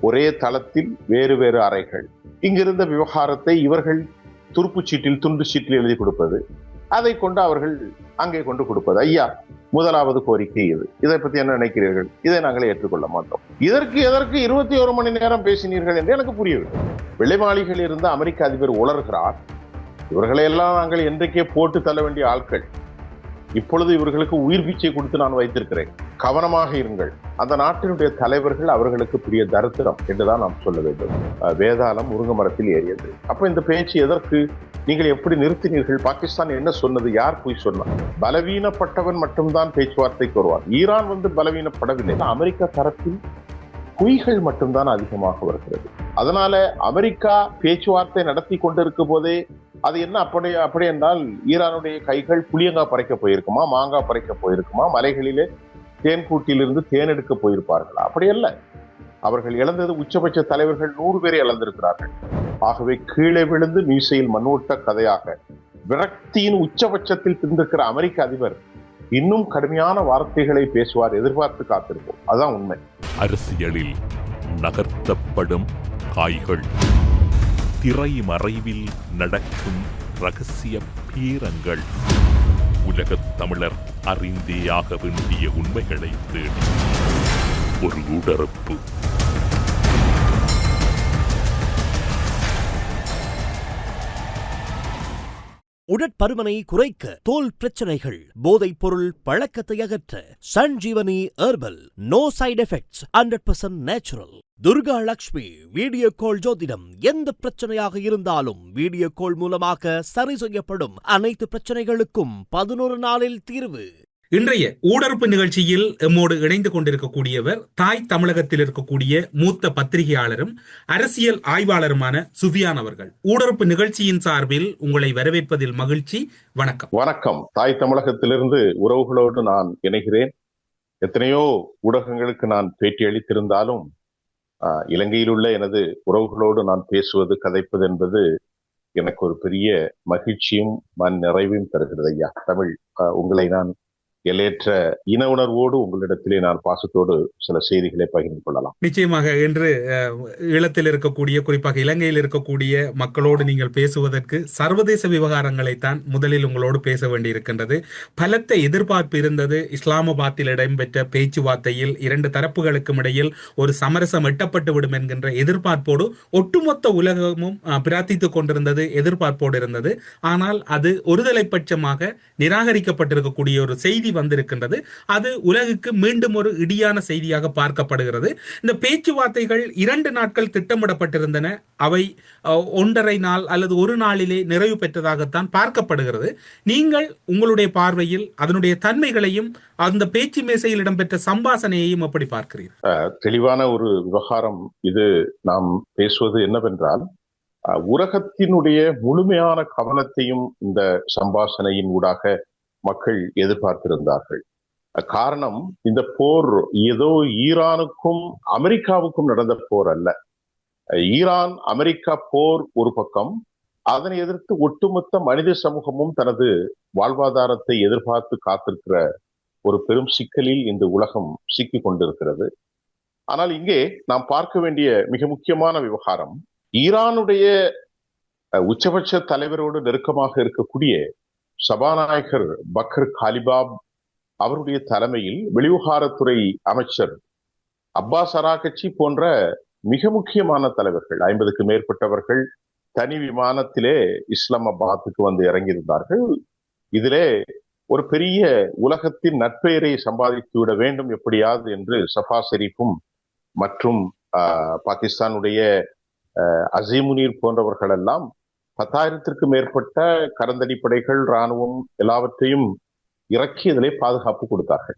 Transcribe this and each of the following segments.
ஒரே தளத்தில் வேறு வேறு அறைகள். இங்கிருந்த விவகாரத்தை இவர்கள் துருப்புச்சீட்டில் துண்டு சீட்டில் எழுதி கொடுப்பது, அதை கொண்டு அவர்கள் அங்கே கொண்டு கொடுப்பது. ஐயா, முதலாவது கோரிக்கை இது. இதை பத்தி என்ன நினைக்கிறீர்கள்? இதை நாங்கள் ஏற்றுக்கொள்ள மாட்டோம். எதற்கு 21 மணி நேரம் பேசினீர்கள் என்று எனக்கு புரியவில்லை. வெள்ளை மாளிகையில் இருந்த அமெரிக்க அதிபர் உளறுகிறார், இவர்களையெல்லாம் நாங்கள் என்றைக்கே போட்டு தள்ள வேண்டிய ஆட்கள், இப்பொழுது இவர்களுக்கு உயிர் பிச்சை கொடுத்து நான் வைத்திருக்கிறேன், கவனமாக இருங்கள். அந்த நாட்டினுடைய தலைவர்கள் அவர்களுக்கு பெரிய தரித்திரம் என்றுதான் நாம் சொல்ல வேண்டும். வேதாளம் முருங்கை மரத்தில் ஏறியது. அப்ப இந்த பேச்சு எதற்கு? நீங்கள் எப்படி நிறுத்தினீர்கள்? பாகிஸ்தான் என்ன சொன்னது? யார் போய் சொன்னார்? பலவீனப்பட்டவன் மட்டும்தான் பேச்சுவார்த்தைக்கு வருவார். ஈரான் பலவீனப்படவில்லை. அமெரிக்கா தரப்பில் பொய்கள் மட்டும்தான் அதிகமாக வருகிறது. அதனால அமெரிக்கா பேச்சுவார்த்தை நடத்தி கொண்டிருக்கும் போதே அது என்ன அப்படி என்றால், ஈரானுடைய கைகள் புளியங்காய் பறைக்க போயிருக்குமா, மாங்காய் பறைக்க போயிருக்குமா, மலைகளிலே தேன்கூட்டிலிருந்து தேன் எடுக்க போயிருப்பார்களா? அப்படி அல்ல. அவர்கள் இழந்தது உச்சபட்ச தலைவர்கள் 100 பேரை இழந்திருக்கிறார்கள். ஆகவே கீழே விழுந்து மீசையில் மண்ணோட்ட கதையாக விரக்தியின் உச்சபட்சத்தில் இருந்திருக்கிற அமெரிக்க அதிபர் இன்னும் கடுமையான வார்த்தைகளை பேசுவார், எதிர்பார்த்து காத்திருப்போம். அதுதான் உண்மை. அரசியலில் நகர்த்தப்படும் காய்கள், திரை மறைவில் நடக்கும் ரகசிய பீரங்கள், உலகத் தமிழர் அறிந்தேயாக வேண்டிய உண்மைகளை தேடி ஒரு உடறுப்பு. உடற்பருமனை குறைக்க, தோல் பிரச்சனைகள், போதைப் பொருள் பழக்கத்தை அகற்ற Sanjeevani herbal. No side effects, 100% natural. Durga Lakshmi video call ஜோதிடம். எந்த பிரச்சனையாக இருந்தாலும் வீடியோ கால் மூலமாக சரி செய்யப்படும். அனைத்து பிரச்சனைகளுக்கும் 11 நாளில் தீர்வு. இன்றைய ஊடறுப்பு நிகழ்ச்சியில் எம்மோடு இணைந்து கொண்டிருக்கக்கூடியவர் தாய் தமிழகத்தில் இருக்கக்கூடிய மூத்த பத்திரிகையாளரும் அரசியல் ஆய்வாளருமான சுஃபியான் அவர்கள். ஊடறுப்பு நிகழ்ச்சியின் சார்பில் உங்களை வரவேற்பதில் மகிழ்ச்சி. வணக்கம். வணக்கம். தாய் தமிழகத்திலிருந்து உறவுகளோடு நான் இணைகிறேன். எத்தனையோ ஊடகங்களுக்கு நான் பேட்டி அளித்திருந்தாலும் இலங்கையில் உள்ள எனது உறவுகளோடு நான் பேசுவது, கதைப்பது என்பது எனக்கு ஒரு பெரிய மகிழ்ச்சியும் மன நிறைவையும் தருகிறது. ஐயா தமிழ், உங்களை நான் எல்லையற்ற இன உணர்வோடு உங்களிடத்திலே நான் பாசத்தோடு சில செய்திகளை பகிர்ந்து கொள்ளலாம். நிச்சயமாக. என்று ஈழத்தில் இருக்கக்கூடிய, குறிப்பாக இலங்கையில் இருக்கக்கூடிய மக்களோடு நீங்கள் பேசுவதற்கு சர்வதேச விவகாரங்களைத்தான் முதலில் உங்களோடு பேச வேண்டியிருக்கின்றது. பலத்த எதிர்பார்ப்பு இருந்தது. இஸ்லாமாபாத்தில் இடம்பெற்ற பேச்சுவார்த்தையில் 2 தரப்புகளுக்கும் இடையில் ஒரு சமரசம் எட்டப்பட்டு விடும் என்கின்ற எதிர்பார்ப்போடு ஒட்டுமொத்த உலகமும் பிரார்த்தித்துக் கொண்டிருந்தது, எதிர்பார்ப்போடு இருந்தது. ஆனால் அது ஒருதலை பட்சமாக நிராகரிக்கப்பட்டிருக்கக்கூடிய ஒரு செய்தி வந்திருக்கின்றது. அது உலகுக்கு மீண்டும் ஒரு இடியான செய்தியாக பார்க்கப்படுகிறது. இந்த பேச்சுவார்த்தைகள் 2 நாட்கள் திட்டமிடப்பட்டிருந்தன. அவை 1.5 நாள் அல்லது 1 நாளிலே நிறைவு பெற்றதாகத்தான் பார்க்கப்படுகிறது. நீங்கள் உங்களுடைய பார்வையில் அதனுடைய தன்மைகளையும் அந்த பேச்சு மேசையில் இடம்பெற்ற சம்பாசனையையும் எப்படி பார்க்கிறீர்கள்? தெளிவான ஒரு விவகாரம் இது. நாம் பேசுவது என்னவென்றால், உலகத்தினுடைய முழுமையான கவனத்தையும் இந்த சம்பாஷணையின் ஊடாக மக்கள் எதிர்பார்த்திருந்தார்கள். காரணம், இந்த போர் ஏதோ ஈரானுக்கும் அமெரிக்காவுக்கும் நடந்த போர் அல்ல. ஈரான் அமெரிக்கா போர் ஒரு பக்கம், அதனை எதிர்த்து ஒட்டுமொத்த மனித சமூகமும் தனது வாழ்வாதாரத்தை எதிர்பார்த்து காத்திருக்கிற ஒரு பெரும் சிக்கலில் இந்த உலகம் சிக்கிக் கொண்டிருக்கிறது. ஆனால் இங்கே நாம் பார்க்க வேண்டிய மிக முக்கியமான விவகாரம், ஈரானுடைய உச்சபட்ச தலைவரோடு நெருக்கமாக இருக்கக்கூடிய சபாநாயகர் பக்கர் காலிபாப் அவருடைய தலைமையில் வெளிவிவகாரத்துறை அமைச்சர் அப்பாஸ் அராகச்சி போன்ற மிக முக்கியமான தலைவர்கள், 50க்கு மேற்பட்டவர்கள் தனி விமானத்திலே இஸ்லாமாபாத்துக்கு வந்து இறங்கியிருந்தார்கள். இதிலே ஒரு பெரிய உலகத்தின் நற்பெயரை சம்பாதித்து விட வேண்டும் எப்படியாவது என்று சஃபா ஷெரீஃபும் மற்றும் பாகிஸ்தானுடைய அசீமுனீர் போன்றவர்கள் எல்லாம் 10,000க்கு மேற்பட்ட கரந்தடி படைகள், இராணுவம் எல்லாவற்றையும் இறக்கி இதிலே பாதுகாப்பு கொடுத்தார்கள்.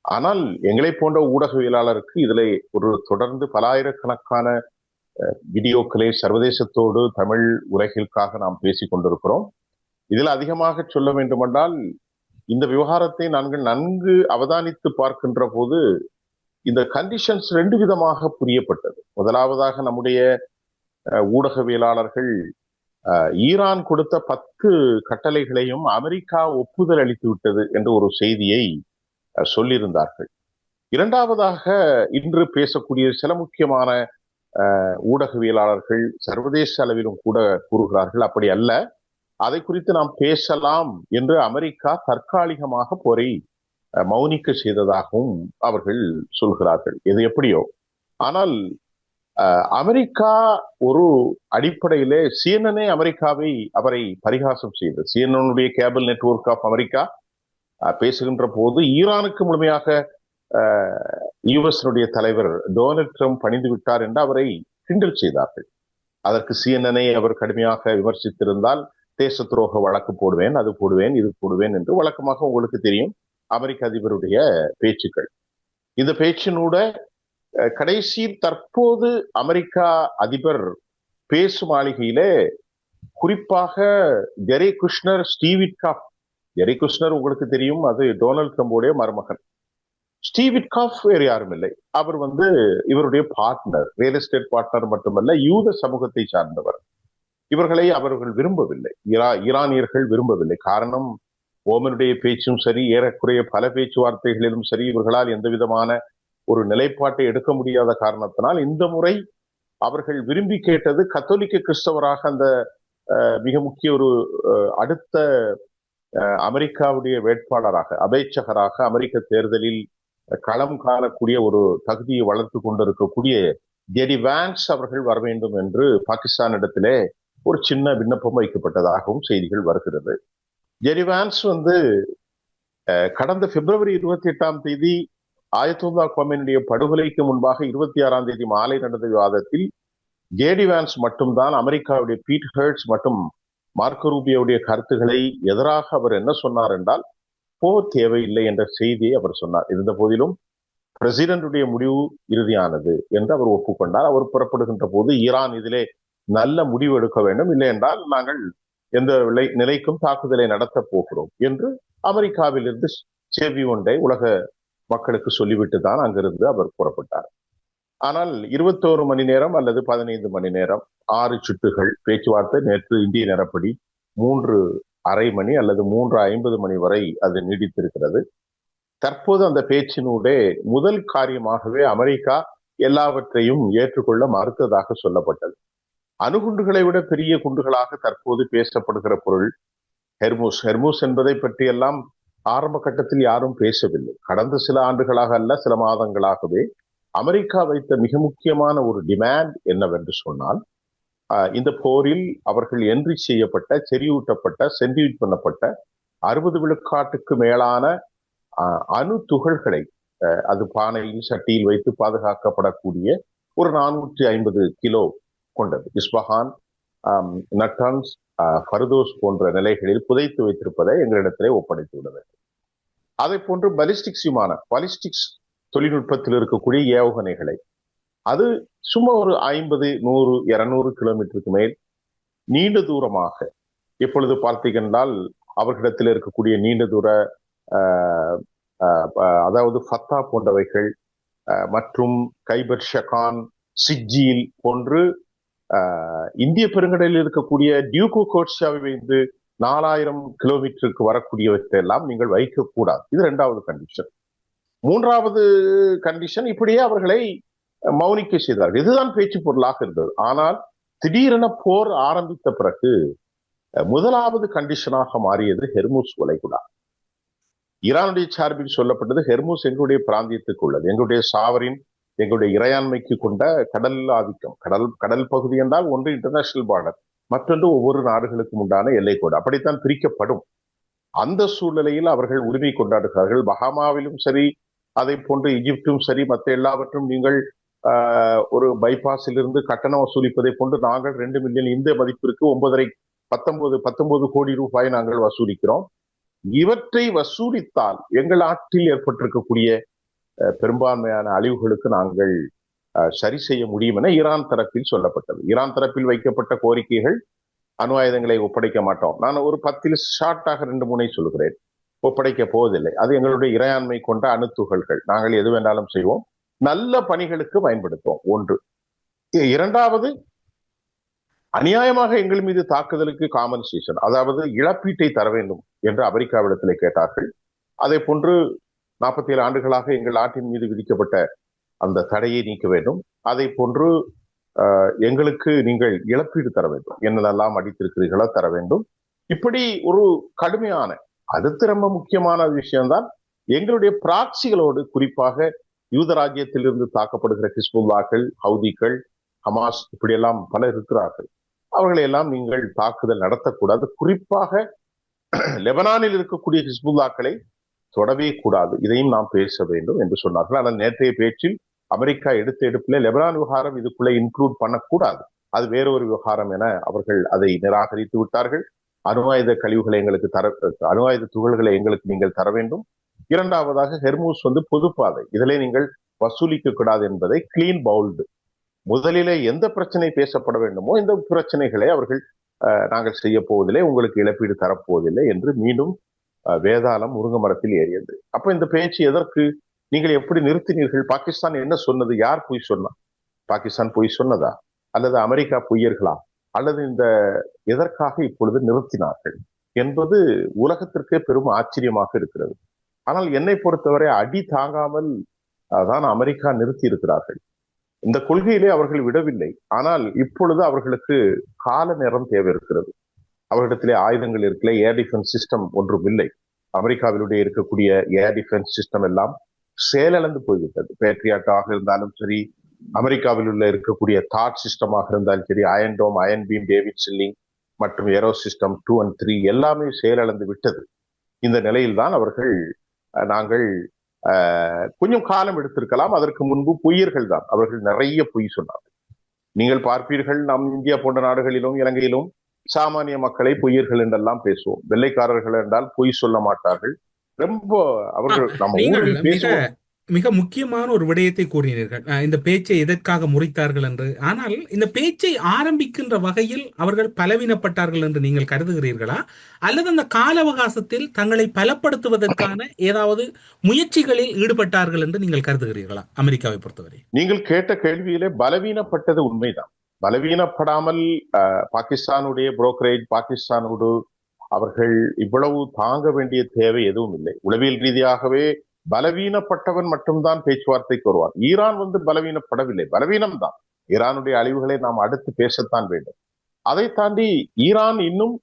ஆனால் எங்களை போன்ற ஊடகவியலாளருக்கு இதிலே ஒரு தொடர்ந்து பல ஆயிரக்கணக்கான வீடியோக்களை சர்வதேசத்தோடு தமிழ் உலகிற்காக நாம் பேசிக் கொண்டிருக்கிறோம். இதில் அதிகமாக சொல்ல வேண்டுமென்றால், இந்த விவகாரத்தை நாங்கள் நன்கு அவதானித்து பார்க்கின்ற போது இந்த கண்டிஷன்ஸ் 2 விதமாக புரியப்பட்டது. முதலாவதாக நம்முடைய ஊடகவியலாளர்கள் ஈரான் கொடுத்த 10 கட்டளைகளையும் அமெரிக்கா ஒப்புதல் அளித்து விட்டது என்ற ஒரு செய்தியை சொல்லியிருந்தார்கள். இரண்டாவதாக இன்று பேசக்கூடிய சில முக்கியமான ஊடகவியலாளர்கள் சர்வதேச அளவிலும் கூட கூறுகிறார்கள், அப்படி அல்ல, அதை குறித்து நாம் பேசலாம் என்று அமெரிக்கா தற்காலிகமாக போரை மௌனிக்க செய்ததாகவும் அவர்கள் சொல்கிறார்கள். இது எப்படியோ, ஆனால் அமெரிக்கா ஒரு அடிப்படையிலே CNN அவரை பரிகாசம் செய்தது. CNN cable network of America பேசுகின்ற போது ஈரானுக்கு முழுமையாக US தலைவர் டொனால்ட் ட்ரம்ப் பணிந்து விட்டார் என்று அவரை கிண்டல் செய்தார்கள். அதற்கு CNN அவர் கடுமையாக விமர்சித்திருந்தால் தேச துரோக வழக்கு போடுவேன், அது போடுவேன், இது போடுவேன் என்று வழக்கமாக உங்களுக்கு தெரியும் அமெரிக்க அதிபருடைய பேச்சுக்கள். இந்த பேச்சினூட கடைசி தற்போது அமெரிக்கா அதிபர் பேசு மாளிகையிலே குறிப்பாக ஜெரி குஷ்னர், ஸ்டீவ் விட்காஃப். ஜெரி குஷ்னர் உங்களுக்கு தெரியும், அது டொனால்ட் ட்ரம்புடைய மருமகன். ஸ்டீவ் விட்காஃப் வேறு யாரும் இல்லை, அவர் இவருடைய பார்ட்னர், ரியல் எஸ்டேட் பார்ட்னர் மட்டுமல்ல, யூத சமூகத்தை சார்ந்தவர். இவர்களை அவர்கள் விரும்பவில்லை, ஈரானியர்கள் விரும்பவில்லை. காரணம், ஓமனுடைய பேச்சும் சரி, ஏறக்குறைய பல பேச்சுவார்த்தைகளிலும் சரி, இவர்களால் எந்த விதமான ஒரு நிலைப்பாட்டை எடுக்க முடியாத காரணத்தினால் இந்த முறை அவர்கள் விரும்பி கேட்டது கத்தோலிக்க கிறிஸ்தவராக அந்த மிக முக்கிய ஒரு அடுத்த அமெரிக்காவுடைய வேட்பாளராக, அபேட்சகராக அமெரிக்க தேர்தலில் களம் காணக்கூடிய ஒரு தகுதியை வளர்த்து கொண்டிருக்கக்கூடிய ஜெடி வான்ஸ் அவர்கள் வர வேண்டும் என்று பாகிஸ்தானிடத்திலே ஒரு சின்ன விண்ணப்பம் வைக்கப்பட்டதாகவும் செய்திகள் வருகிறது. ஜெடி வான்ஸ் கடந்த பிப்ரவரி 28 ஆயத்துல்லா கொமேனியுடைய படுகொலைக்கு முன்பாக 26 மாலை நடந்த விவாதத்தில் ஜேடி வான்ஸ் மட்டும்தான் அமெரிக்காவுடைய பீட் ஹெர்ட்ஸ் மற்றும் மார்க்கோ ரூபியோவுடைய கருத்துக்களை எதிராக அவர் என்ன சொன்னார் என்றால், போர் தேவையில்லை என்ற செய்தியை அவர் சொன்னார். இருந்த போதிலும் பிரசிடென்டுடைய முடிவு இறுதியானது என்று அவர் ஒப்புக்கொண்டார். அவர் புறப்படுகின்ற போது ஈரான் இதிலே நல்ல முடிவு எடுக்க வேண்டும், இல்லை என்றால் நாங்கள் எந்த நிலைக்கும் தாக்குதலை நடத்த போகிறோம் என்று அமெரிக்காவிலிருந்து செய்தி ஒன்றை உலக மக்களுக்கு சொல்லிவிட்டு தான் அங்கிருந்து அவர் புறப்பட்டார். ஆனால் 21 மணி நேரம் அல்லது 15 மணி நேரம் 6 சுட்டுகள் பேச்சுவார்த்தை நேற்று இந்திய நேரப்படி 3:30 மணி அல்லது 3:50 மணி வரை அது நீடித்திருக்கிறது. தற்போது அந்த பேச்சினூடே முதல் காரியமாகவே அமெரிக்கா எல்லாவற்றையும் ஏற்றுக்கொள்ள மறுத்ததாக சொல்லப்பட்டது. அணுகுண்டுகளை விட பெரிய குண்டுகளாக தற்போது பேசப்படுகிற பொருள் ஹெர்மூஸ் என்பதை பற்றியெல்லாம் ஆரம்ப கட்டத்தில் யாரும் பேசவில்லை. கடந்த சில ஆண்டுகளாக அல்ல, சில மாதங்களாகவே அமெரிக்கா வைத்த மிக முக்கியமான ஒரு டிமாண்ட் என்னவென்று சொன்னால், இந்த போரில் அவர்கள் என்ட்ரி செய்யப்பட்ட, செறிவூட்டப்பட்ட, சென்ட்ரியூட் பண்ணப்பட்ட 60 விழுக்காட்டுக்கு மேலான அணு துகள்களை அது பானையில் சட்டியில் வைத்து பாதுகாக்கப்படக்கூடிய ஒரு 450 கிலோ கொண்டது இஸ்பஹான், நட்டான்ஸ், ஃபர்தோஸ் போன்ற நிலைகளில் புதைத்து வைத்திருப்பதை எங்களிடத்திலே ஒப்படைத்துள்ளது. அதை போன்று பாலிஸ்டிக்ஸ் தொழில்நுட்பத்தில் இருக்கக்கூடிய ஏவுகணைகளை அது சும்மா ஒரு 50, 100, 200 கிலோமீட்டருக்கு மேல் நீண்ட தூரமாக, எப்பொழுது பார்த்தீங்கன்றால் அவர்களிடத்தில் இருக்கக்கூடிய நீண்ட தூர அதாவது ஃபத்தா போன்றவைகள் மற்றும் கைபர் ஷகான், சிஜ்ஜீல் போன்று இந்திய பெருங்கடலில் இருக்கக்கூடிய டியூகோ கோட்ஸாவை வைத்து 4000 கிலோமீட்டருக்கு வரக்கூடியவற்றை எல்லாம் நீங்கள் வைக்கக்கூடாது. இது 2வது கண்டிஷன். 3வது கண்டிஷன், இப்படியே அவர்களை மௌனிக்க செய்தார்கள். இதுதான் பேச்சு பொருளாக இருந்தது. ஆனால் திடீரென போர் ஆரம்பித்த பிறகு 1வது கண்டிஷனாக மாறியது ஹெர்மூஸ் வளைகுடா. ஈரானுடைய சார்பில் சொல்லப்பட்டது, ஹெர்மூஸ் எங்களுடைய பிராந்தியத்துக்கு உள்ளது, எங்களுடைய சாவரின், எங்களுடைய இறையாண்மைக்கு கொண்ட கடல் ஆதிக்கம். கடல் பகுதி என்றால் ஒன்று இன்டர்நேஷனல் பார்டர், மற்றொன்று ஒவ்வொரு நாடுகளுக்கும் உண்டான எல்லை கோடு, அப்படித்தான் பிரிக்கப்படும். அந்த சூழ்நிலையில் அவர்கள் உரிமை கொண்டாடுகிறார்கள். பஹாமாவிலும் சரி, அதை போன்று எகிப்தும் சரி, மற்ற எல்லாவற்றும் நீங்கள் ஒரு பைபாஸில் இருந்து கட்டணம் வசூலிப்பதை போன்று நாங்கள் 2 மில்லியன் இந்த மதிப்பிற்கு 19 கோடி ரூபாய் நாங்கள் வசூலிக்கிறோம். இவற்றை வசூலித்தால் எங்கள் நாட்டில் ஏற்பட்டிருக்கக்கூடிய பெரும்பான்மையான அழிவுகளுக்கு நாங்கள் சரி செய்ய முடியும் என ஈரான் தரப்பில் சொல்லப்பட்டது. ஈரான் தரப்பில் வைக்கப்பட்ட கோரிக்கைகள், அணு ஆயுதங்களை ஒப்படைக்க மாட்டோம். நான் ஒரு 10 ஷார்ட்டாக 2-3 சொல்லுகிறேன். ஒப்படைக்க போவதில்லை, அது எங்களுடைய இறையாண்மை கொண்ட அணு துகள்கள், நாங்கள் எது வேண்டாலும் செய்வோம், நல்ல பணிகளுக்கு பயன்படுத்துவோம். 1. 2வது, அநியாயமாக எங்கள் மீது தாக்குதலுக்கு காம்பன்சேஷன், அதாவது இழப்பீட்டை தர வேண்டும் என்று அமெரிக்காவிடத்திலே கேட்டார்கள். அதே போன்று 47 ஆண்டுகளாக எங்கள் நாட்டின் மீது விதிக்கப்பட்ட அந்த தடையை நீக்க வேண்டும். அதை போன்று எங்களுக்கு நீங்கள் இழப்பீடு தர வேண்டும், என்னெல்லாம் அடித்திருக்கிறீர்களோ தர வேண்டும். இப்படி ஒரு கடுமையான, அடுத்து ரொம்ப முக்கியமான விஷயம்தான், எங்களுடைய பிராக்சிகளோடு, குறிப்பாக யூதராஜ்யத்திலிருந்து தாக்கப்படுகிற ஹிஸ்புல்லாக்கள், ஹவுதிகள், ஹமாஸ், இப்படியெல்லாம் பலர் இருக்கிறார்கள். அவர்களை எல்லாம் நீங்கள் தாக்குதல் நடத்தக்கூடாது. குறிப்பாக லெபனானில் இருக்கக்கூடிய ஹிஸ்புல்லாக்களை தொடவே கூடாது, இதையும் நாம் பேச வேண்டும் என்று சொன்னார்கள். ஆனால் நேற்றைய பேச்சில் அமெரிக்கா எடுத்த எடுப்பில் லெபனான் விவகாரம் இதுக்குள்ளே இன்க்ளூட் பண்ணக்கூடாது, அது வேறொரு விவகாரம் என அவர்கள் அதை நிராகரித்து விட்டார்கள். அணு ஆயுத கழிவுகளை எங்களுக்கு அணு ஆயுத துகள்களை எங்களுக்கு நீங்கள் தர வேண்டும். இரண்டாவதாக ஹெர்மூஸ் பொதுப்பாதை, இதிலே நீங்கள் வசூலிக்க கூடாது என்பதை கிளீன் பவுல்டு. முதலிலே எந்த பிரச்சனை பேசப்பட வேண்டுமோ இந்த பிரச்சனைகளை அவர்கள் நாங்கள் செய்ய போவதில்லை, உங்களுக்கு இழப்பீடு தரப்போவதில்லை என்று மீண்டும் வேதாளம் முருங்க மரத்தில் ஏறியது. அப்ப இந்த பேச்சு எதற்கு? நீங்கள் எப்படி நிறுத்தினீர்கள்? பாகிஸ்தான் என்ன சொன்னது? யார் பொய் சொன்னா? பாகிஸ்தான் பொய் சொன்னதா, அல்லது அமெரிக்கா பொய்யர்களா, அல்லது இந்த எதற்காக இப்பொழுது நிறுத்தினார்கள் என்பது உலகத்திற்கே பெரும் ஆச்சரியமாக இருக்கிறது. ஆனால் என்னை பொறுத்தவரை அடி தாங்காமல் தான் அமெரிக்கா நிறுத்தி இருக்கிறார்கள். இந்த கொள்கையிலே அவர்கள் விடவில்லை. ஆனால் இப்பொழுது அவர்களுக்கு கால நேரம் தேவை இருக்கிறது. அவர்களிடத்திலே ஆயுதங்கள் இருக்கல, ஏர் டிஃபென்ஸ் சிஸ்டம் ஒன்றும் இல்லை. அமெரிக்காவிலுடைய இருக்கக்கூடிய ஏர் டிஃபென்ஸ் சிஸ்டம் எல்லாம் செயலிழந்து போய்விட்டது. பேட்ரியாட்டாக இருந்தாலும் சரி, அமெரிக்காவில் உள்ள இருக்கக்கூடிய தாட் சிஸ்டமாக இருந்தாலும் சரி, அயன் டோம், அயன் பீம், டேவிட் சில்லிங் மற்றும் ஏரோ சிஸ்டம் 2 and 3 எல்லாமே செயலிழந்து விட்டது. இந்த நிலையில்தான் அவர்கள் நாங்கள் கொஞ்சம் காலம் எடுத்திருக்கலாம். அதற்கு முன்பு பொய்யர்கள் தான், அவர்கள் நிறைய பொய் சொன்னார்கள். நீங்கள் பார்ப்பீர்கள், நம் இந்தியா போன்ற நாடுகளிலும் இலங்கையிலும் சாமானிய மக்களை பொய்யர்கள் என்றெல்லாம் பேசுவோம். வெள்ளைக்காரர்கள் என்றால் பொய் சொல்ல மாட்டார்கள். ரொம்ப அவர்கள் நம்ம மிக முக்கியமான ஒரு விடயத்தை கூறினீர்கள், இந்த பேச்சை எதற்காக முறித்தார்கள் என்று. ஆனால் இந்த பேச்சை ஆரம்பிக்கின்ற வகையில் அவர்கள் பலவீனப்பட்டார்கள் என்று நீங்கள் கருதுகிறீர்களா, அல்லது அந்த கால அவகாசத்தில் தங்களை பலப்படுத்துவதற்கான ஏதாவது முயற்சிகளில் ஈடுபட்டார்கள் என்று நீங்கள் கருதுகிறீர்களா? அமெரிக்காவை பொறுத்தவரை நீங்கள் கேட்ட கேள்வியிலே பலவீனப்பட்டது உண்மைதான். பலவீனப்படாமல் பாகிஸ்தானுடைய புரோக்கரேஜ், பாகிஸ்தானோடு அவர்கள் இவ்வளவு தாங்க வேண்டிய தேவை எதுவும் இல்லை. உளவியல் ரீதியாகவே பலவீனப்பட்டவன் மட்டும்தான் பேச்சுவார்த்தைக்கு வருவான். ஈரான் பலவீனப்படவில்லை, பலவீனம்தான். ஈரானுடைய அழிவுகளை நாம் அடுத்து பேசத்தான் வேண்டும். அதை தாண்டி ஈரான் இன்னும்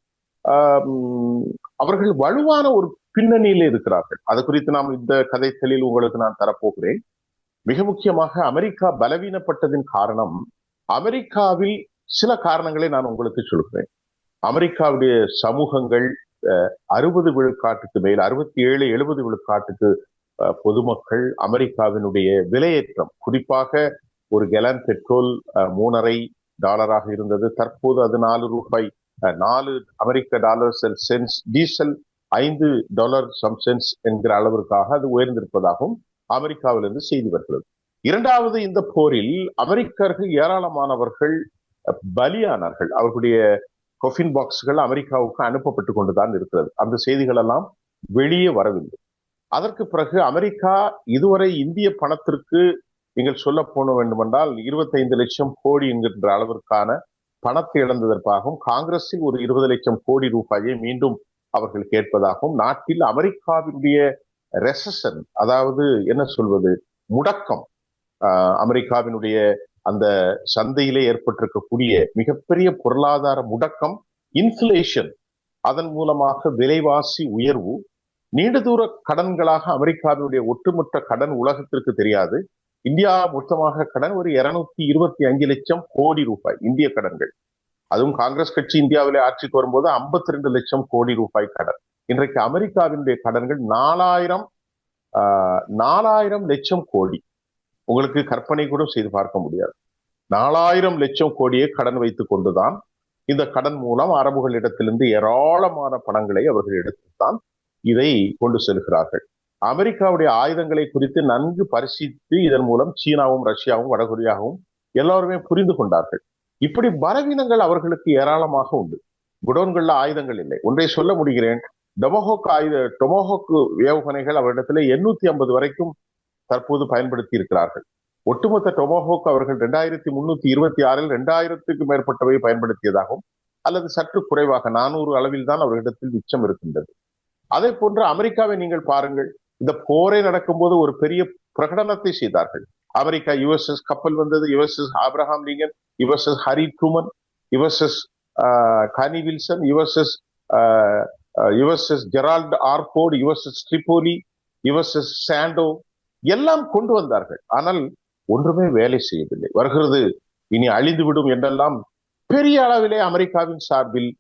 அவர்கள் வலுவான ஒரு பின்னணியில் இருக்கிறார்கள். அது குறித்து நாம் இந்த கதைகளில் உங்களுக்கு நான் தரப்போகிறேன். மிக முக்கியமாக அமெரிக்கா பலவீனப்பட்டதின் காரணம், அமெரிக்காவில் சில காரணங்களை நான் உங்களுக்கு சொல்கிறேன். அமெரிக்காவுடைய சமூகங்கள் 60 விழுக்காட்டுக்கு மேல், 67-70 விழுக்காட்டுக்கு பொதுமக்கள் அமெரிக்காவினுடைய விலையேற்றம், குறிப்பாக ஒரு கேலன் பெட்ரோல் $3.50 இருந்தது. தற்போது அது $4 அமெரிக்க டாலர் சென்ஸ், டீசல் $5 என்கிற அளவிற்காக அது உயர்ந்திருப்பதாகவும் அமெரிக்காவிலிருந்து செய்தி வருகிறது. இரண்டாவது, இந்த போரில் அமெரிக்கர்கள் ஏராளமானவர்கள் பலியானார்கள். அவர்களுடைய கொஃபின் பாக்ஸ்கள் அமெரிக்காவுக்கு அனுப்பப்பட்டு கொண்டுதான் இருக்கிறது. அந்த செய்திகள் எல்லாம் வெளியே வரவில்லை. அதற்கு பிறகு அமெரிக்கா இதுவரை இந்திய பணத்திற்கு நீங்கள் சொல்ல போன வேண்டுமென்றால் 25 லட்சம் கோடி என்கின்ற அளவிற்கான பணத்தை இழந்ததற்காகவும், காங்கிரஸில் ஒரு 20 லட்சம் கோடி ரூபாயை மீண்டும் அவர்கள் கேட்பதாகவும், நாட்டில் அமெரிக்காவினுடைய ரெசஷன், அதாவது என்ன சொல்வது, முடக்கம், அமெரிக்காவினுடைய அந்த சந்தையிலே ஏற்பட்டிருக்கக்கூடிய மிகப்பெரிய பொருளாதார முடக்கம், இன்ஃபிளேஷன், அதன் மூலமாக விலைவாசி உயர்வு, நீண்ட தூர கடன்களாக அமெரிக்காவினுடைய ஒட்டுமொத்த கடன் உலகத்திற்கு தெரியாது. இந்தியா மொத்தமாக கடன் ஒரு 225 லட்சம் கோடி ரூபாய் இந்திய கடன்கள். அதுவும் காங்கிரஸ் கட்சி இந்தியாவிலே ஆட்சிக்கு வரும்போது 52 லட்சம் கோடி ரூபாய் கடன். இன்றைக்கு அமெரிக்காவினுடைய கடன்கள் 4000 லட்சம் கோடி. உங்களுக்கு கற்பனை கூட செய்து பார்க்க முடியாது. 4000 லட்சம் கோடியை கடன் வைத்துக் கொண்டுதான் இந்த கடன் மூலம் அரபுகளிடத்திலிருந்து ஏராளமான பணங்களை அவர்கள் எடுத்துத்தான் இதை கொண்டு செல்கிறார்கள். அமெரிக்காவுடைய ஆயுதங்களை குறித்து நன்கு பரிசீலித்து இதன் மூலம் சீனாவும் ரஷ்யாவும் வடகொரியாவும் எல்லாருமே புரிந்து கொண்டார்கள். இப்படி பலவீனங்கள் அவர்களுக்கு ஏராளமாக உண்டு. குடோன்கள்ல ஆயுதங்கள் இல்லை. ஒன்றை சொல்ல முடிகிறேன், டொமோஹோக் ஏவுகணைகள் அவரிடத்துல 850 வரைக்கும் தற்போது பயன்படுத்தி இருக்கிறார்கள். ஒட்டுமொத்த டொமோஹோக் அவர்கள் 2326 2000க்கு மேற்பட்டவை பயன்படுத்தியதாகவும், அல்லது சற்று குறைவாக 400 அளவில் தான் அவர்களிடத்தில் மிச்சம் இருக்கின்றது. அதே போன்று அமெரிக்காவை நீங்கள் பாருங்கள், இந்த போரே நடக்கும்போது ஒரு பெரிய பிரகடனத்தை செய்தார்கள். அமெரிக்கா USS கப்பல் வந்தது, USS Abraham Lincoln, USS Harry Truman, USS Carl Vinson, USS Gerald Ford, USS Tripoli, USS சாண்டோ எல்லாம் கொண்டு வந்தார்கள். ஆனால் ஒன்றுமே வேலை செய்யவில்லை. வருகிறது இனி அழிந்துவிடும் என்றெல்லாம் பெரிய அளவிலே அமெரிக்காவின் சார்பில்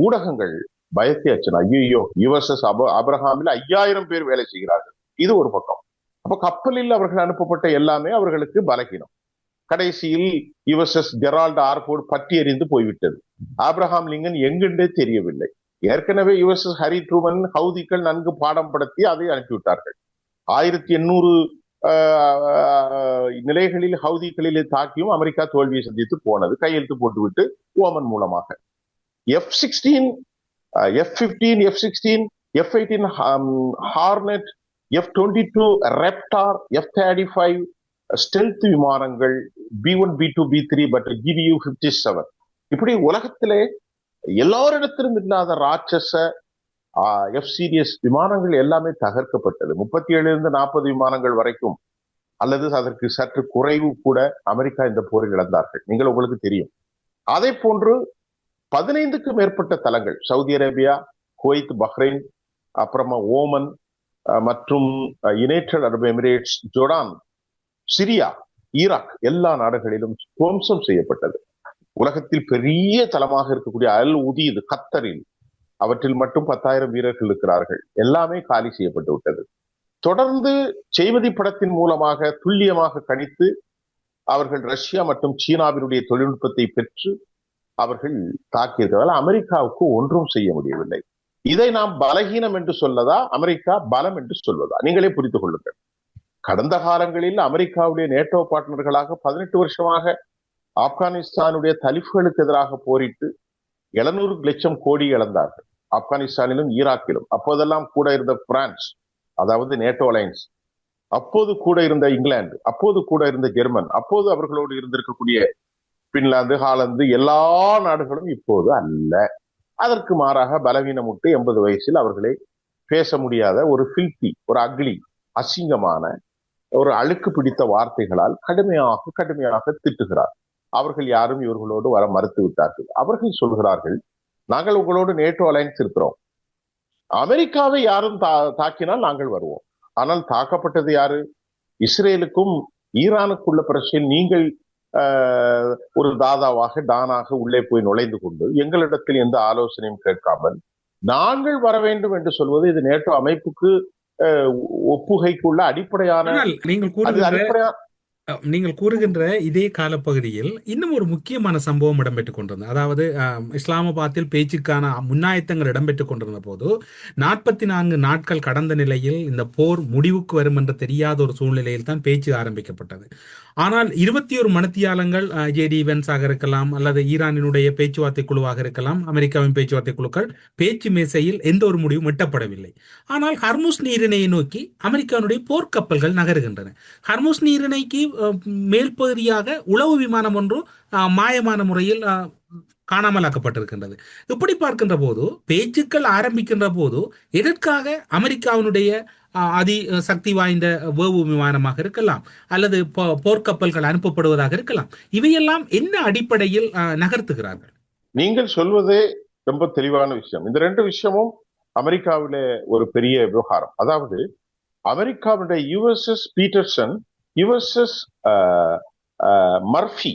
ஊடகங்கள் பயத்தை அச்சனா. ஐயோ, USS ஆப்ரஹாமில் 5000 பேர் வேலை செய்கிறார்கள். இது ஒரு பக்கம். அப்ப கப்பலில் அவர்கள் அனுப்பப்பட்ட எல்லாமே அவர்களுக்கு பலகீனம். கடைசியில் USS ஜெரால்ட் ஆர்போர்ட் பற்றி எறிந்து போய்விட்டது. ஆப்ரஹாம் லிங்கன் எங்கென்றே தெரியவில்லை. ஏற்கனவே USS ஹரி ட்ரூமன் ஹவுதிகள் நன்கு பாடம் படுத்தி அதை அனுப்பிவிட்டார்கள். 1800 நிலைகளில் ஹவுதிகளிலே தாக்கியும் அமெரிக்கா தோல்வியை சந்தித்து போனது, கையெழுத்து போட்டுவிட்டு ஓமன் மூலமாக. F-16, F-15, F-16, F-18 hornet, F-22 ரெப்டார், F-35 stealth விமானங்கள், B-1, B-2, B-3, but GBU-57 இப்படி உலகத்திலே எல்லாரிடத்திலும் இல்லாத ராட்சச F-சீரியஸ் விமானங்கள் எல்லாமே தகர்க்கப்பட்டது. 37 - 40 விமானங்கள் வரைக்கும், அல்லது அதற்கு சற்று குறைவு கூட அமெரிக்கா இந்த போரில் இழந்தார்கள். உங்களுக்கு தெரியும். அதே போன்று 15க்கும் மேற்பட்ட தளங்கள், சவுதி அரேபியா, குவைத், பஹ்ரைன், அப்புறமா ஓமன் மற்றும் யுனைடெட் அரபு எமிரேட்ஸ், ஜோர்டான், சிரியா, ஈராக் எல்லா நாடுகளிலும் துவம்சம் செய்யப்பட்டது. உலகத்தில் பெரிய தளமாக இருக்கக்கூடிய அல் உதீத் கத்தரில், அவற்றில் மட்டும் 10,000 வீரர்கள் இருக்கிறார்கள். எல்லாமே காலி செய்யப்பட்டு விட்டது. தொடர்ந்து செய்வதி படத்தின் மூலமாக துல்லியமாக கணித்து அவர்கள் ரஷ்யா மற்றும் சீனாவினுடைய தொழில்நுட்பத்தை பெற்று அவர்கள் தாக்கியிருக்கிறார்கள். அமெரிக்காவுக்கு ஒன்றும் செய்ய முடியவில்லை. இதை நாம் பலகீனம் என்று சொல்லதா, அமெரிக்கா பலம் என்று சொல்வதா? நீங்களே புரிந்து கொள்ளுங்கள். கடந்த காலங்களில் அமெரிக்காவுடைய நேட்டோ பார்ட்னர்களாக 18 வருஷமாக ஆப்கானிஸ்தானுடைய தலிஃப்களுக்கு எதிராக போரிட்டு 700 லட்சம் கோடி இழந்தார்கள். ஆப்கானிஸ்தானிலும் ஈராக்கிலும். அப்போதெல்லாம் கூட இருந்த பிரான்ஸ், அதாவது நேட்டோ அலையன்ஸ், அப்போது கூட இருந்த இங்கிலாந்து, அப்போது கூட இருந்த ஜெர்மன், அப்போது அவர்களோடு இருந்திருக்கக்கூடிய பின்லாந்து, ஹாலந்து, எல்லா நாடுகளும் இப்போது அல்ல. அதற்கு மாறாக பலவீனமுட்டு 80 வயசில் அவர்களை பேச முடியாத ஒரு ஃபில்தி, ஒரு அக்லி, அசிங்கமான ஒரு அழுக்கு பிடித்த வார்த்தைகளால் கடுமையாக திட்டுகிறார். அவர்கள் யாரும் இவர்களோடு வர மறுத்து விட்டார்கள். அவர்கள் சொல்கிறார்கள், நாங்கள் உங்களோடு நேட்டோ அலையன்ஸ் இருக்கிறோம், அமெரிக்காவை யாரும் தாக்கினால் நாங்கள் வருவோம். ஆனால் தாக்கப்பட்டது யாரு? இஸ்ரேலுக்கும் ஈரானுக்குள்ள பிரச்சனையில் நீங்கள் ஒரு டானாக உள்ளே போய் நுழைந்து கொண்டு எங்களிடத்தில் எந்த ஆலோசனையும் கேட்காமல் நாங்கள் வர வேண்டும் என்று சொல்வது இது நேட்டோ அமைப்புக்கு ஒப்புகைக்குள்ள அடிப்படையான நீங்கள் கூறுகின்ற இதே காலப்பகுதியில் இன்னும் ஒரு முக்கியமான சம்பவம் இடம்பெற்றுக் கொண்டிருந்தது. அதாவது இஸ்லாமாபாத்தில் பேச்சுக்கான முன்னாயத்தங்கள் இடம்பெற்றுக் கொண்டிருந்த போது 44 நாட்கள் கடந்த நிலையில் இந்த போர் முடிவுக்கு வரும் என்று தெரியாத ஒரு சூழ்நிலையில் தான் பேச்சு ஆரம்பிக்கப்பட்டது. ஆனால் 21 மணித்தியாலங்கள் ஜேடி வென்ஸாக இருக்கலாம், அல்லது ஈரானினுடைய பேச்சுவார்த்தை குழுவாக இருக்கலாம், அமெரிக்காவின் பேச்சுவார்த்தை குழுக்கள் பேச்சு மேசையில் எந்த ஒரு முடிவும் எட்டப்படவில்லை. ஆனால் ஹர்முஸ் நீரிணையை நோக்கி அமெரிக்காவுடைய போர்க்கப்பல்கள் நகருகின்றன. ஹர்முஸ் நீரிணைக்கு மேல் பகுதியாக உளவு விமானம் ஒன்று மாயமான முறையில் காணாமலாக்கப்பட்டிருக்கின்றது. இப்படி பார்க்கின்ற போது, பேச்சுக்கள் ஆரம்பிக்கின்ற போது எதற்காக அமெரிக்காவினுடைய அதி சக்தி வாய்ந்த வேவு விமானமாக இருக்கலாம், அல்லது போர்க்கப்பல்கள் அனுப்பப்படுவதாக இருக்கலாம், இவையெல்லாம் என்ன அடிப்படையில் நகர்த்துகிறார்கள்? நீங்கள் சொல்வதே ரொம்ப தெளிவான விஷயம். இந்த 2 விஷயமும் அமெரிக்காவிலே ஒரு பெரிய விவகாரம். அதாவது அமெரிக்காவுடைய USS பீட்டர்சன், USS மர்ஃபி,